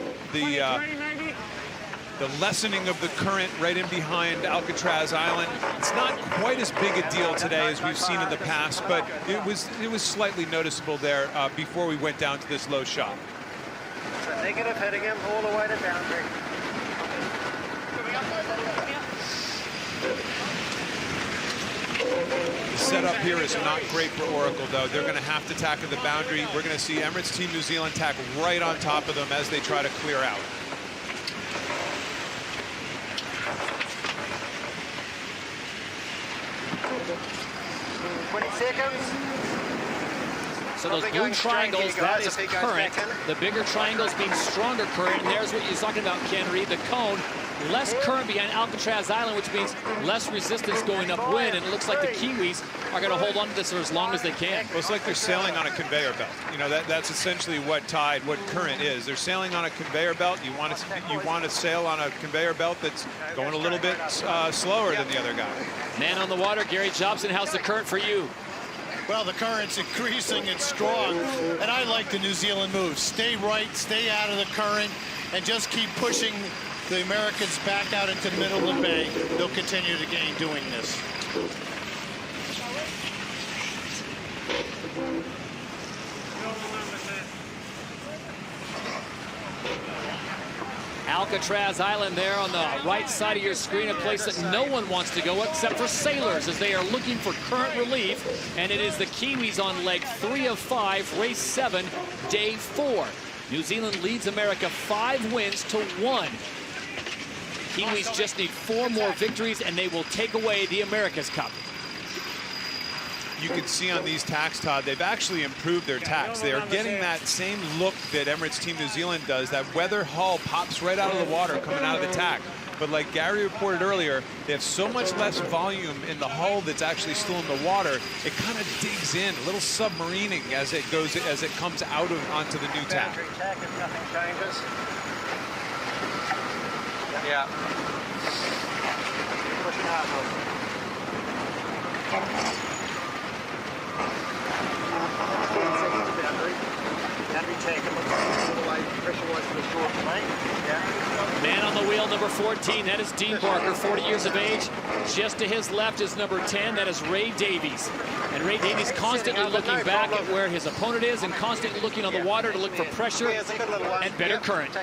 lessening of the current right in behind Alcatraz Island. It's not quite as big a deal today as we've seen in the past, but it was slightly noticeable there before we went down to this low shot. So negative hitting him all the way to boundary. The setup here is not great for Oracle, though. They're going to have to tackle the boundary. We're going to see Emirates Team New Zealand tack right on top of them as they try to clear out. So those blue triangles, that is current. The bigger triangles being stronger current. And there's what you're talking about, Ken Reed, the cone. Less current behind Alcatraz Island, which means less resistance going upwind. And it looks like the Kiwis are going to hold on to this for as long as they can. Well, it's like they're sailing on a conveyor belt. You know, that's essentially what current is. They're sailing on a conveyor belt. You want to sail on a conveyor belt that's going a little bit slower than the other guy. Man on the water, Gary Jobson, how's the current for you? Well, the current's increasing and strong, and I like the New Zealand move. Stay right, stay out of the current, and just keep pushing the Americans back out into the middle of the bay. They'll continue to gain doing this. Alcatraz Island there on the right side of your screen, a place that no one wants to go except for sailors as they are looking for current relief. And it is the Kiwis on leg 3 of 5, race 7, day 4. New Zealand leads America 5 wins to 1. Kiwis just need 4 more victories and they will take away the America's Cup. You can see on these tacks, Todd, they've actually improved their tacks. They are getting that same look that Emirates Team New Zealand does. That weather hull pops right out of the water coming out of the tack. But like Gary reported earlier, they have so much less volume in the hull that's actually still in the water. It kind of digs in, a little submarining as it comes out onto the new tack. Tack if nothing changes. Yeah. Pushing hard. Man on the wheel, number 14, that is Dean Barker, 40 years of age. Just to his left is number 10, that is Ray Davies. And Ray Davies constantly looking back at where his opponent is and constantly looking on the water to look for pressure and better current. No,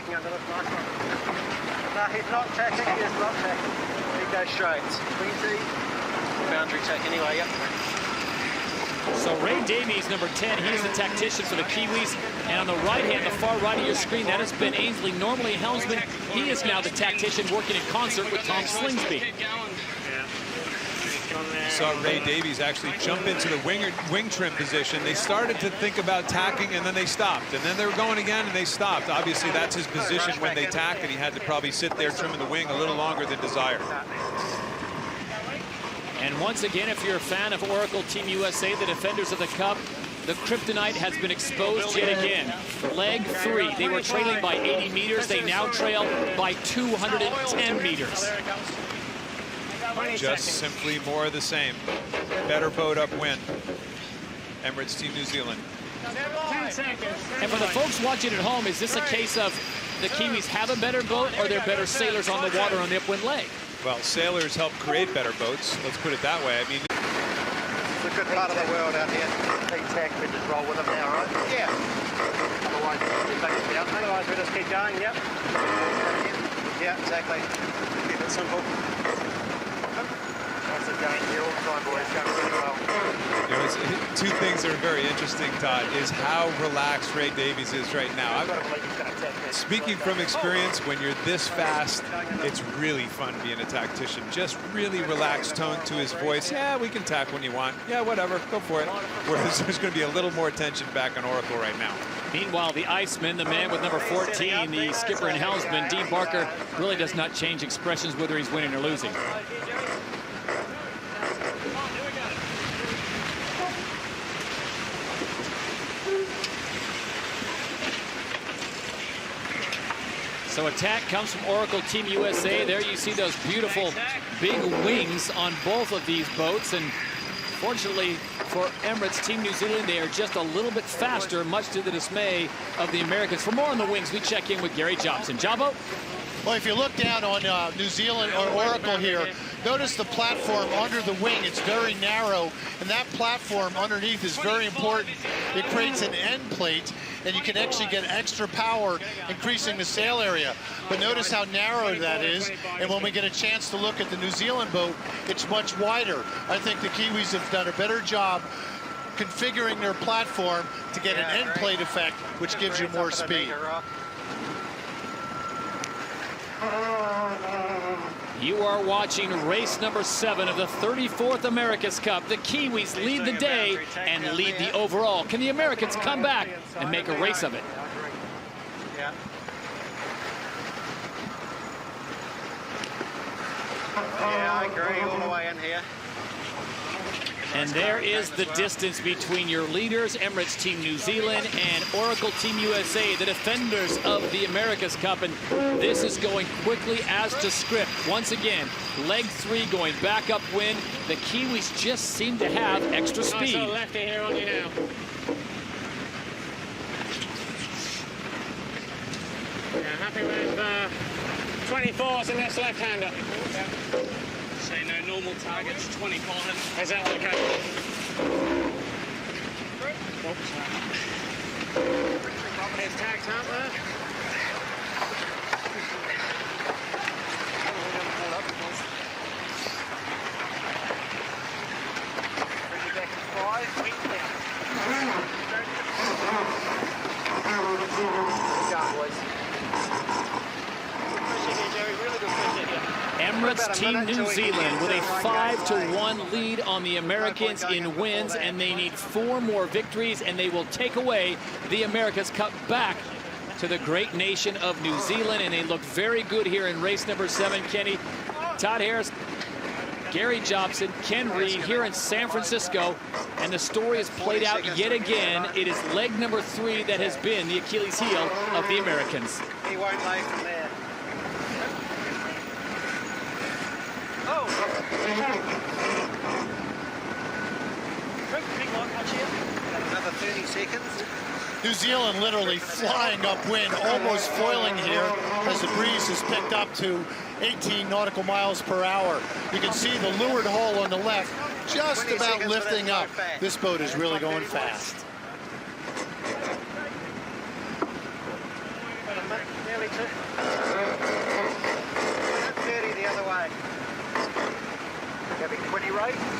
he's not tacking, he is not tacking. He goes straight. 20, boundary tack anyway, yep. So Ray Davies, number 10, he's the tactician for the Kiwis. And on the right hand, the far right of your screen, that is Ben Ainsley, normally a helmsman. He is now the tactician working in concert with Tom Slingsby. Saw Ray Davies actually jump into the wing trim position. They started to think about tacking and then they stopped. And then they were going again and they stopped. Obviously that's his position when they tack, and he had to probably sit there trimming the wing a little longer than desired. And once again, if you're a fan of Oracle Team USA, the defenders of the Cup, the kryptonite has been exposed yet again. Leg 3, they were trailing by 80 meters. They now trail by 210 meters. Just simply more of the same. Better boat upwind. Emirates Team New Zealand. 10 seconds. And for the folks watching at home, is this a case of the Kiwis have a better boat or they're better sailors on the water on the upwind leg? Well, sailors help create better boats. Let's put it that way. I mean, It's a good part of the world out here. P-tack, we just roll with them now, right? Yeah. Otherwise, we take it down. Otherwise, we just keep going, yep. Yeah, exactly. Keep it simple. That's it going here all the time, boys. Going really well. you know, two things that are very interesting, Todd, is how relaxed Ray Davies is right now. Speaking from experience, when you're this fast, it's really fun being a tactician. Just really relaxed tone to his voice. Yeah, we can tack when you want. Yeah, whatever, go for it. Whereas there's going to be a little more tension back on Oracle right now. Meanwhile, the Iceman, the man with number 14, the skipper and helmsman, Dean Barker, really does not change expressions whether he's winning or losing. So attack comes from Oracle Team USA. There you see those beautiful big wings on both of these boats. And fortunately for Emirates Team New Zealand, they are just a little bit faster, much to the dismay of the Americans. For more on the wings, we check in with Gary Jobson. Jobbo? Well, if you look down on New Zealand or Oracle here, notice the platform under the wing. It's very narrow, and that platform underneath is very important. It creates an end plate, and you can actually get extra power, increasing the sail area. But notice how narrow that is, and when we get a chance to look at the New Zealand boat, it's much wider. I think the Kiwis have done a better job configuring their platform to get an end plate effect, which gives you more speed. You are watching race number 7 of the 34th America's Cup. The Kiwis lead the day and lead the overall. Can the Americans come back and make a race of it? Yeah. Yeah, I agree all the way in here. And there is the distance between your leaders, Emirates Team New Zealand and Oracle Team USA, the defenders of the America's Cup. And this is going quickly as to script. Once again, leg 3 going back upwind. The Kiwis just seem to have extra speed. Nice lefty here on you now. Yeah, happy with 24s in this left-hander. Say no normal targets, 25. Is that okay? There's tags out there. Emirates Team New Zealand with a 5-1 lead on the Americans in wins, and they need 4 more victories, and they will take away the America's Cup back to the great nation of New Zealand. And they look very good here in race number 7. Kenny, Todd Harris, Gary Jobson, Ken Reed here in San Francisco, and the story is played out yet again. It is leg number 3 that has been the Achilles heel of the Americans. He won't lay from there. Oh! Another 30 seconds. New Zealand literally flying upwind, almost foiling here as the breeze has picked up to 18 nautical miles per hour. You can see the leeward hull on the left just about lifting up. This boat is really going fast. Nearly 30 the other way.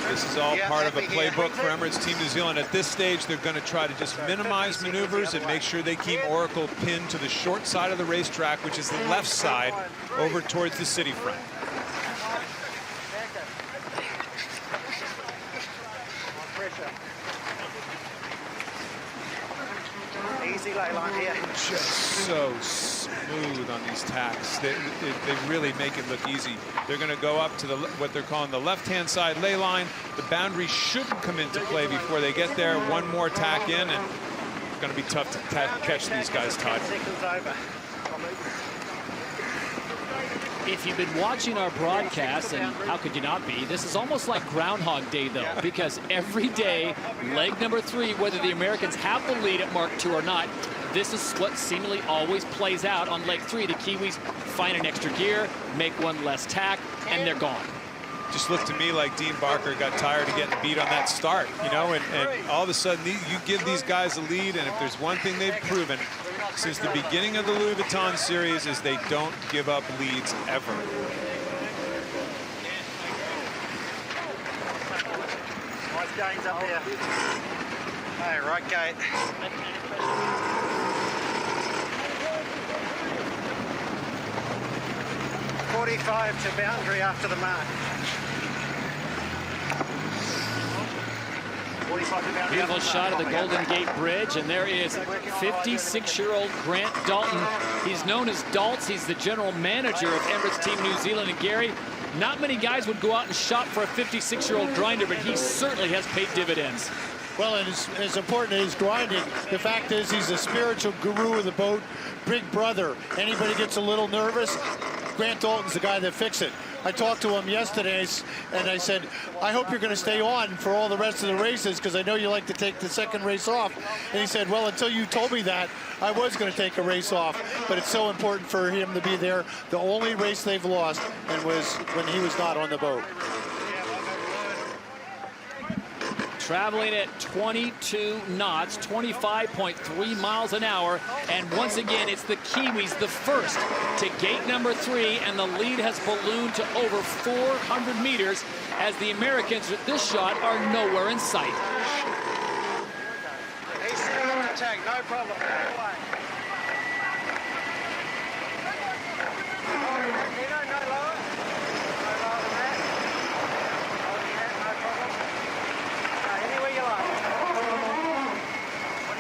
This is all part of a playbook for Emirates Team New Zealand. At this stage, they're going to try to just minimize maneuvers and make sure they keep Oracle pinned to the short side of the racetrack, which is the left side, over towards the city front. Easy lay line here. Just so smooth on these tacks. They really make it look easy. They're going to go up to what they're calling the left-hand side lay line. The boundary shouldn't come into play before they get there. One more tack in, and it's going to be tough to catch these guys, Todd. If you've been watching our broadcast, and how could you not be, this is almost like Groundhog Day, though, because every day, leg number 3, whether the Americans have the lead at Mark II or not, this is what seemingly always plays out on leg 3. The Kiwis find an extra gear, make one less tack, and they're gone. Just looked to me like Dean Barker got tired of getting beat on that start, you know, and all of a sudden you give these guys a lead, and if there's one thing they've proven since the beginning of the Louis Vuitton series is they don't give up leads ever. Nice gains up here. Hey, right gate. 45 to boundary after the mark. 45 to boundary. Beautiful shot of the Golden Gate Bridge, and there is 56-year-old Grant Dalton. He's known as Daltz. He's the general manager of Emirates Team New Zealand. And Gary, not many guys would go out and shop for a 56-year-old grinder, but he certainly has paid dividends. Well, and as important as grinding, the fact is he's a spiritual guru of the boat, big brother. Anybody gets a little nervous, Grant Dalton's the guy that fixes it. I talked to him yesterday, and I said, I hope you're going to stay on for all the rest of the races, because I know you like to take the second race off. And he said, well, until you told me that, I was going to take a race off. But it's so important for him to be there. The only race they've lost and was when he was not on the boat. Traveling at 22 knots, 25.3 miles an hour. And once again, it's the Kiwis, the first to gate number 3, and the lead has ballooned to over 400 meters as the Americans at this shot are nowhere in sight. He's still on attack, no problem.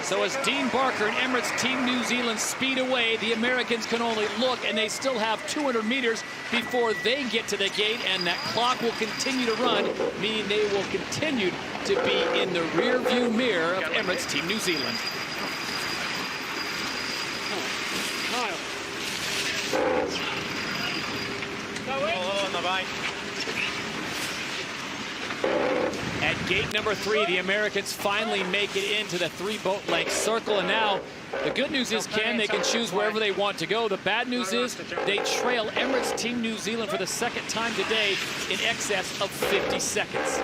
So as Dean Barker and Emirates Team New Zealand speed away, the Americans can only look, and they still have 200 meters before they get to the gate, and that clock will continue to run, meaning they will continue to be in the rear view mirror of Emirates Team New Zealand. At gate number 3, the Americans finally make it into the 3-boat length circle, and now the good news is, Ken, they can choose wherever they want to go. The bad news is they trail Emirates Team New Zealand for the second time today in excess of 50 seconds.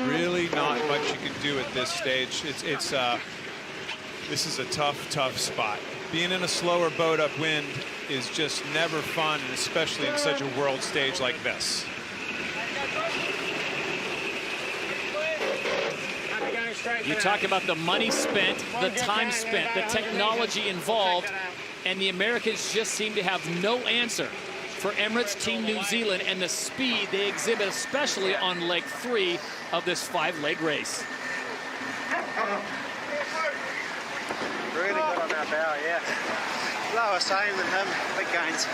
Really not much you can do at this stage. This is a tough spot. Being in a slower boat upwind is just never fun, and especially in such a world stage like this. You talk about the money spent, the time spent, the technology involved, and the Americans just seem to have no answer for Emirates Team New Zealand and the speed they exhibit, especially on leg 3 of this 5-leg race. Really good on our bow, yeah. Lower same than him, big gains.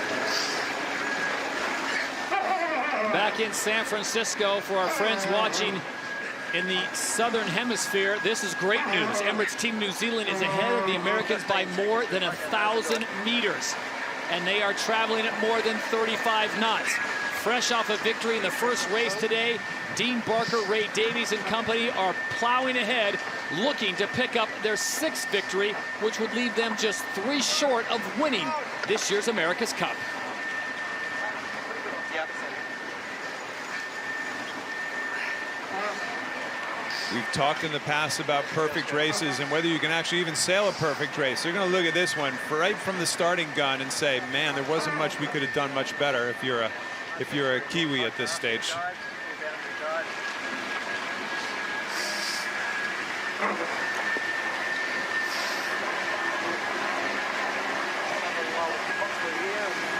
Back in San Francisco for our friends watching in the Southern Hemisphere, this is great news. Emirates Team New Zealand is ahead of the Americans by more than 1,000 meters, and they are traveling at more than 35 knots. Fresh off a victory in the first race today, Dean Barker, Ray Davies and company are plowing ahead, looking to pick up their 6th victory, which would leave them just 3 short of winning this year's America's Cup. We've talked in the past about perfect races and whether you can actually even sail a perfect race. They're going to look at this one right from the starting gun and say, man, there wasn't much we could have done much better if you're a Kiwi at this stage.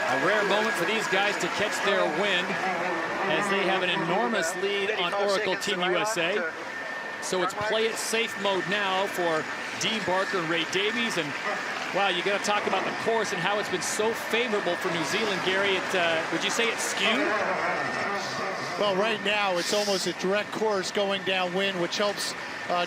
A rare moment for these guys to catch their wind as they have an enormous lead on Oracle Team USA. So it's play it safe mode now for Dean Barker and Ray Davies. And wow, you got to talk about the course and how it's been so favorable for New Zealand, Gary. Would you say it's skewed? Well, right now it's almost a direct course going downwind, which helps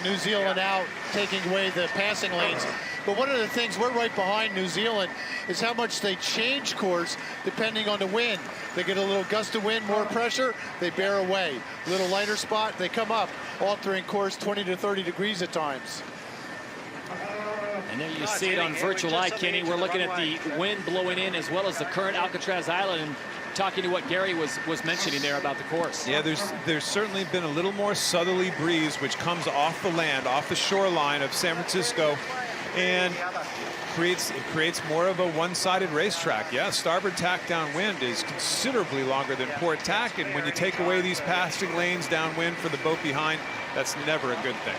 New Zealand out, taking away the passing lanes. But one of the things, we're right behind New Zealand, is how much they change course depending on the wind. They get a little gust of wind, more pressure, they bear away. A little lighter spot, they come up, altering course 20 to 30 degrees at times. And there you see it on virtual eye, Kenny. We're looking at the wind blowing in as well as the current Alcatraz Island, and talking to what Gary was mentioning there about the course. Yeah, there's certainly been a little more southerly breeze, which comes off the land, off the shoreline of San Francisco, and creates more of a one-sided racetrack. Yeah, starboard tack downwind is considerably longer than port tack, and when you take away these passing lanes downwind for the boat behind, that's never a good thing.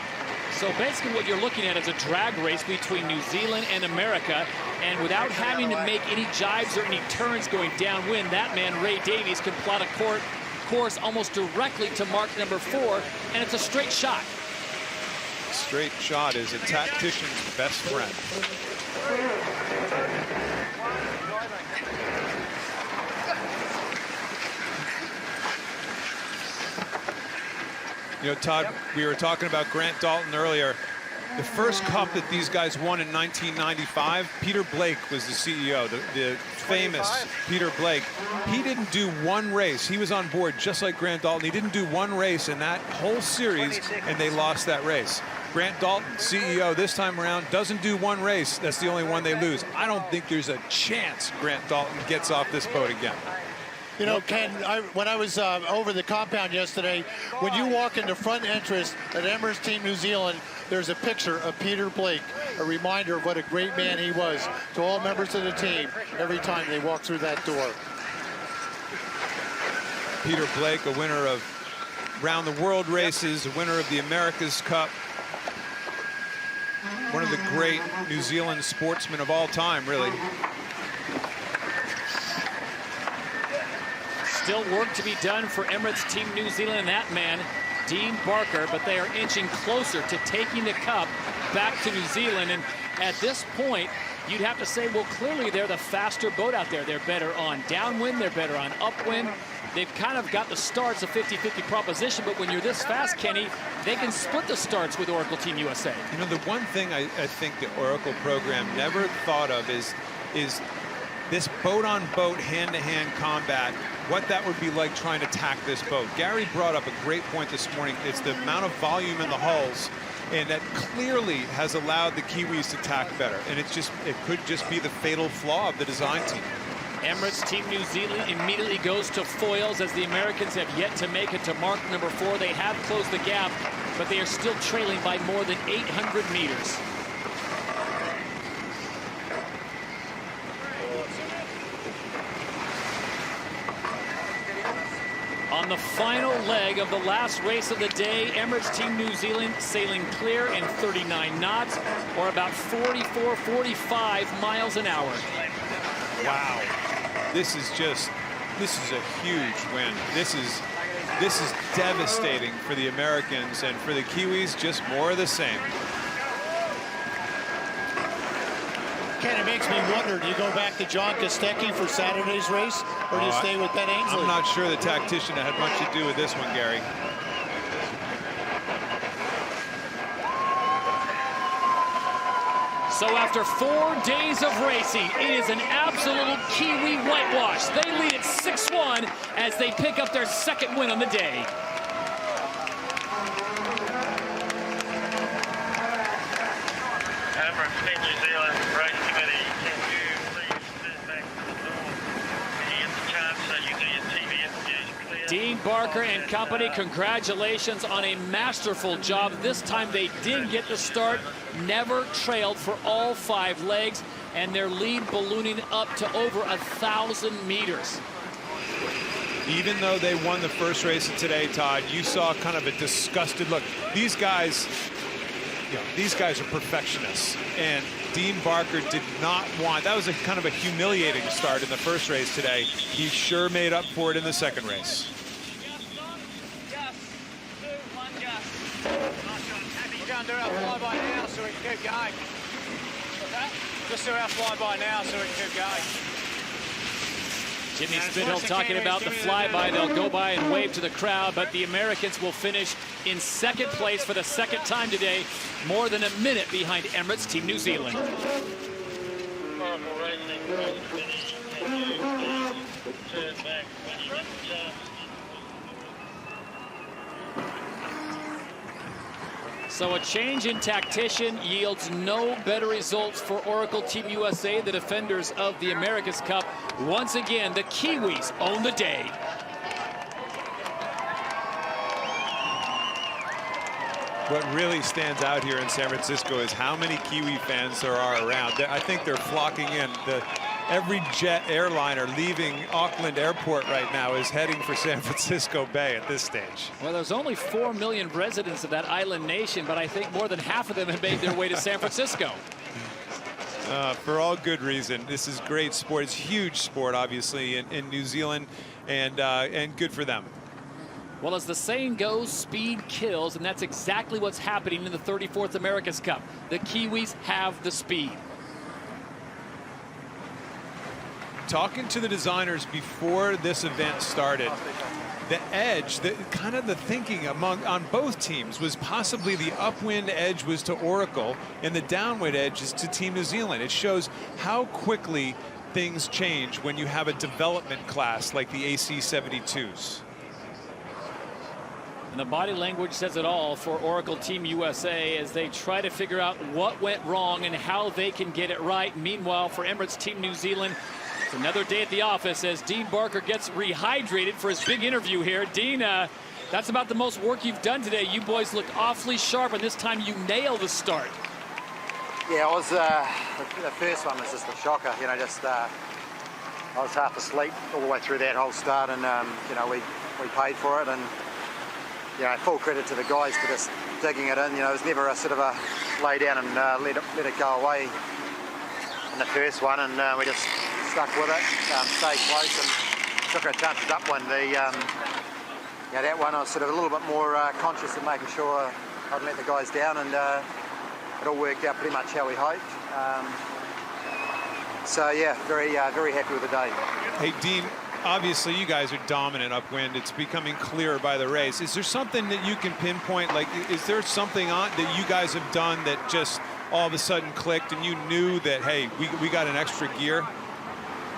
So basically what you're looking at is a drag race between New Zealand and America, and without having to make any jives or any turns going downwind, that man, Ray Davies, can plot a course almost directly to mark number 4, and it's a straight shot. Straight shot is a tactician's best friend. You know, Todd, we were talking about Grant Dalton earlier. The first cup that these guys won in 1995, Peter Blake was the CEO, the famous Peter Blake. He didn't do one race. He was on board just like Grant Dalton. He didn't do one race in that whole series, and they lost that race. Grant Dalton, CEO this time around, doesn't do one race. That's the only one they lose. I don't think there's a chance Grant Dalton gets off this boat again. You know, Ken, when I was over the compound yesterday, when you walk in the front entrance at Emirates Team New Zealand, there's a picture of Peter Blake, a reminder of what a great man he was to all members of the team every time they walk through that door. Peter Blake, a winner of round the world races, a winner of the America's Cup, one of the great New Zealand sportsmen of all time, really. Still work to be done for Emirates Team New Zealand and that man, Dean Barker, but they are inching closer to taking the cup back to New Zealand. And at this point, you'd have to say, well, clearly they're the faster boat out there. They're better on downwind, they're better on upwind. They've kind of got the starts, a 50-50 proposition, but when you're this fast, Kenny, they can split the starts with Oracle Team USA. You know, the one thing I think the Oracle program never thought of is this boat-on-boat, hand-to-hand combat, what that would be like trying to tack this boat. Gary brought up a great point this morning. It's the amount of volume in the hulls, and that clearly has allowed the Kiwis to tack better. And it could just be the fatal flaw of the design team. Emirates Team New Zealand immediately goes to foils as the Americans have yet to make it to mark number 4. They have closed the gap, but they are still trailing by more than 800 meters. On the final leg of the last race of the day, Emirates Team New Zealand sailing clear in 39 knots, or about 44, 45 miles an hour. Wow. This is a huge win. This is devastating for the Americans, and for the Kiwis, just more of the same. Ken, it makes me wonder, do you go back to John Kostecki for Saturday's race, or do you stay with Ben Ainsley? I'm not sure the tactician had much to do with this one, Gary. So after 4 days of racing, it is an absolute Kiwi whitewash. They lead at 6-1 as they pick up their second win on the day. Emirates Team New Zealand Race Committee, can you please step back to the door when you get the chance so you do your TV interviews clear? Dean Barker and company, congratulations on a masterful job. This time they did get the start, never trailed for all 5 legs, and their lead ballooning up to over 1,000 meters. Even though they won the first race of today, Todd, you saw kind of a disgusted look. These guys are perfectionists, and Dean Barker did not want, that was a kind of a humiliating start in the first race today. He sure made up for it in the second race. We're going to do our flyby now so we can keep going. Just do our flyby now so we can keep going. Jimmy Spithill talking about the flyby. They'll go by and wave to the crowd, but the Americans will finish in second place for the second time today, more than a minute behind Emirates Team New Zealand. So a change in tactician yields no better results for Oracle Team USA, the defenders of the America's Cup. Once again, the Kiwis own the day. What really stands out here in San Francisco is how many Kiwi fans there are around. I think they're flocking in. Every jet airliner leaving Auckland Airport right now is heading for San Francisco Bay at this stage. Well, there's only 4 million residents of that island nation, but I think more than half of them have made their way to San Francisco. For all good reason. This is great sport. It's huge sport, obviously, in New Zealand, and good for them. Well, as the saying goes, speed kills, and that's exactly what's happening in the 34th America's Cup. The Kiwis have the speed. Talking to the designers before this event started, the edge, kind of the thinking on both teams was possibly the upwind edge was to Oracle and the downwind edge is to Team New Zealand. It shows how quickly things change when you have a development class like the AC-72s. And the body language says it all for Oracle Team USA as they try to figure out what went wrong and how they can get it right. Meanwhile, for Emirates Team New Zealand, it's another day at the office as Dean Barker gets rehydrated for his big interview here. Dean, that's about the most work you've done today. You boys looked awfully sharp, and this time you nailed the start. Yeah, I was, the first one was just a shocker, you know, I was half asleep all the way through that whole start, and, you know, we paid for it, and, you know, full credit to the guys for just digging it in. You know, it was never a sort of a lay down and let it go away in the first one, and we just stuck with it, stayed close and took our chances upwind. Yeah, that one I was sort of a little bit more conscious of making sure I'd let the guys down, and it all worked out pretty much how we hoped. So yeah, very happy with the day. Hey Dean, obviously you guys are dominant upwind. It's becoming clearer by the race. Is there something that you can pinpoint? Like, is there something that you guys have done that just all of a sudden clicked and you knew that, hey, we got an extra gear?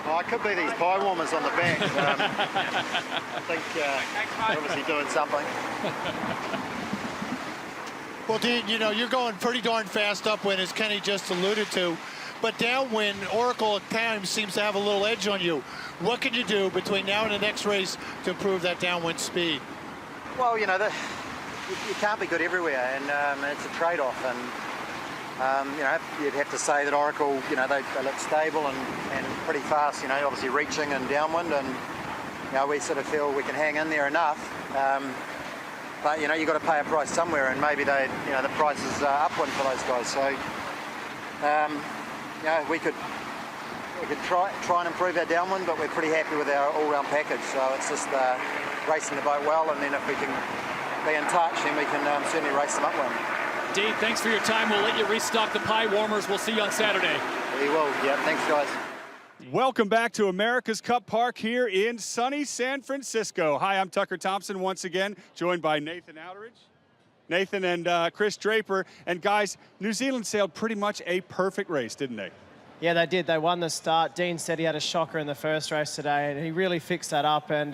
Oh, it could be these pie warmers on the back. I think they're obviously doing something. Well, Dean, you know, you're going pretty darn fast upwind, as Kenny just alluded to. But downwind, Oracle at times seems to have a little edge on you. What can you do between now and the next race to improve that downwind speed? Well, you know, you can't be good everywhere, and it's a trade-off. And you know, you'd have to say that Oracle, you know, they look stable and pretty fast. You know, obviously reaching and downwind, and you know, we sort of feel we can hang in there enough. But you know, you've got to pay a price somewhere, and maybe the price is upwind for those guys. So you know, we could try and improve our downwind, but we're pretty happy with our all-round package. So it's just racing the boat well, and then if we can be in touch, then we can certainly race them upwind. Dean, thanks for your time. We'll let you restock the pie warmers. We'll see you on Saturday. We will. Yeah, thanks, guys. Welcome back to America's Cup Park here in sunny San Francisco. Hi, I'm Tucker Thompson once again, joined by Nathan and Chris Draper. And guys, New Zealand sailed pretty much a perfect race, didn't they? Yeah, they did. They won the start. Dean said he had a shocker in the first race today, and he really fixed that up. And,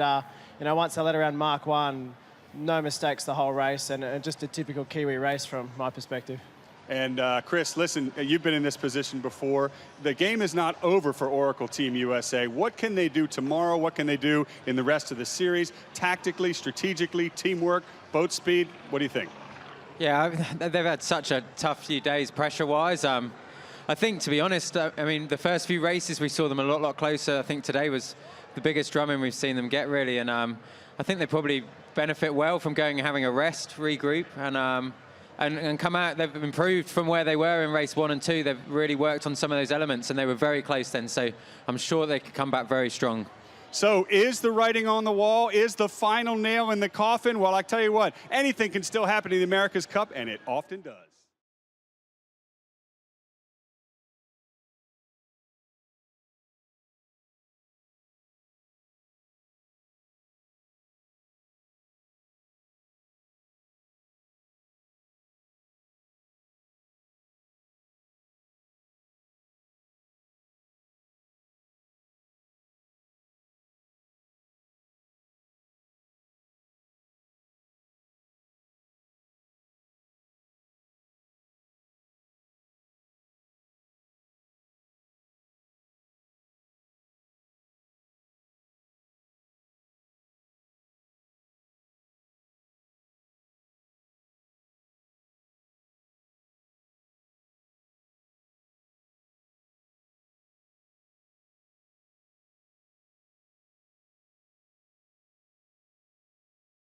you know, once they let around Mark 1, no mistakes the whole race, and just a typical Kiwi race from my perspective. And Chris, listen, you've been in this position before. The game is not over for Oracle Team USA. What can they do tomorrow? What can they do in the rest of the series? Tactically, strategically, teamwork, boat speed? What do you think? Yeah, they've had such a tough few days pressure-wise. I think, to be honest, I mean, the first few races, we saw them a lot closer. I think today was the biggest drumming we've seen them get, really. And I think they probably benefit well from going and having a rest, regroup, and come out. They've improved from where they were in race 1 and 2. They've really worked on some of those elements, and they were very close then. So I'm sure they could come back very strong. So is the writing on the wall? Is the final nail in the coffin? Well, I tell you what, anything can still happen in the America's Cup, and it often does.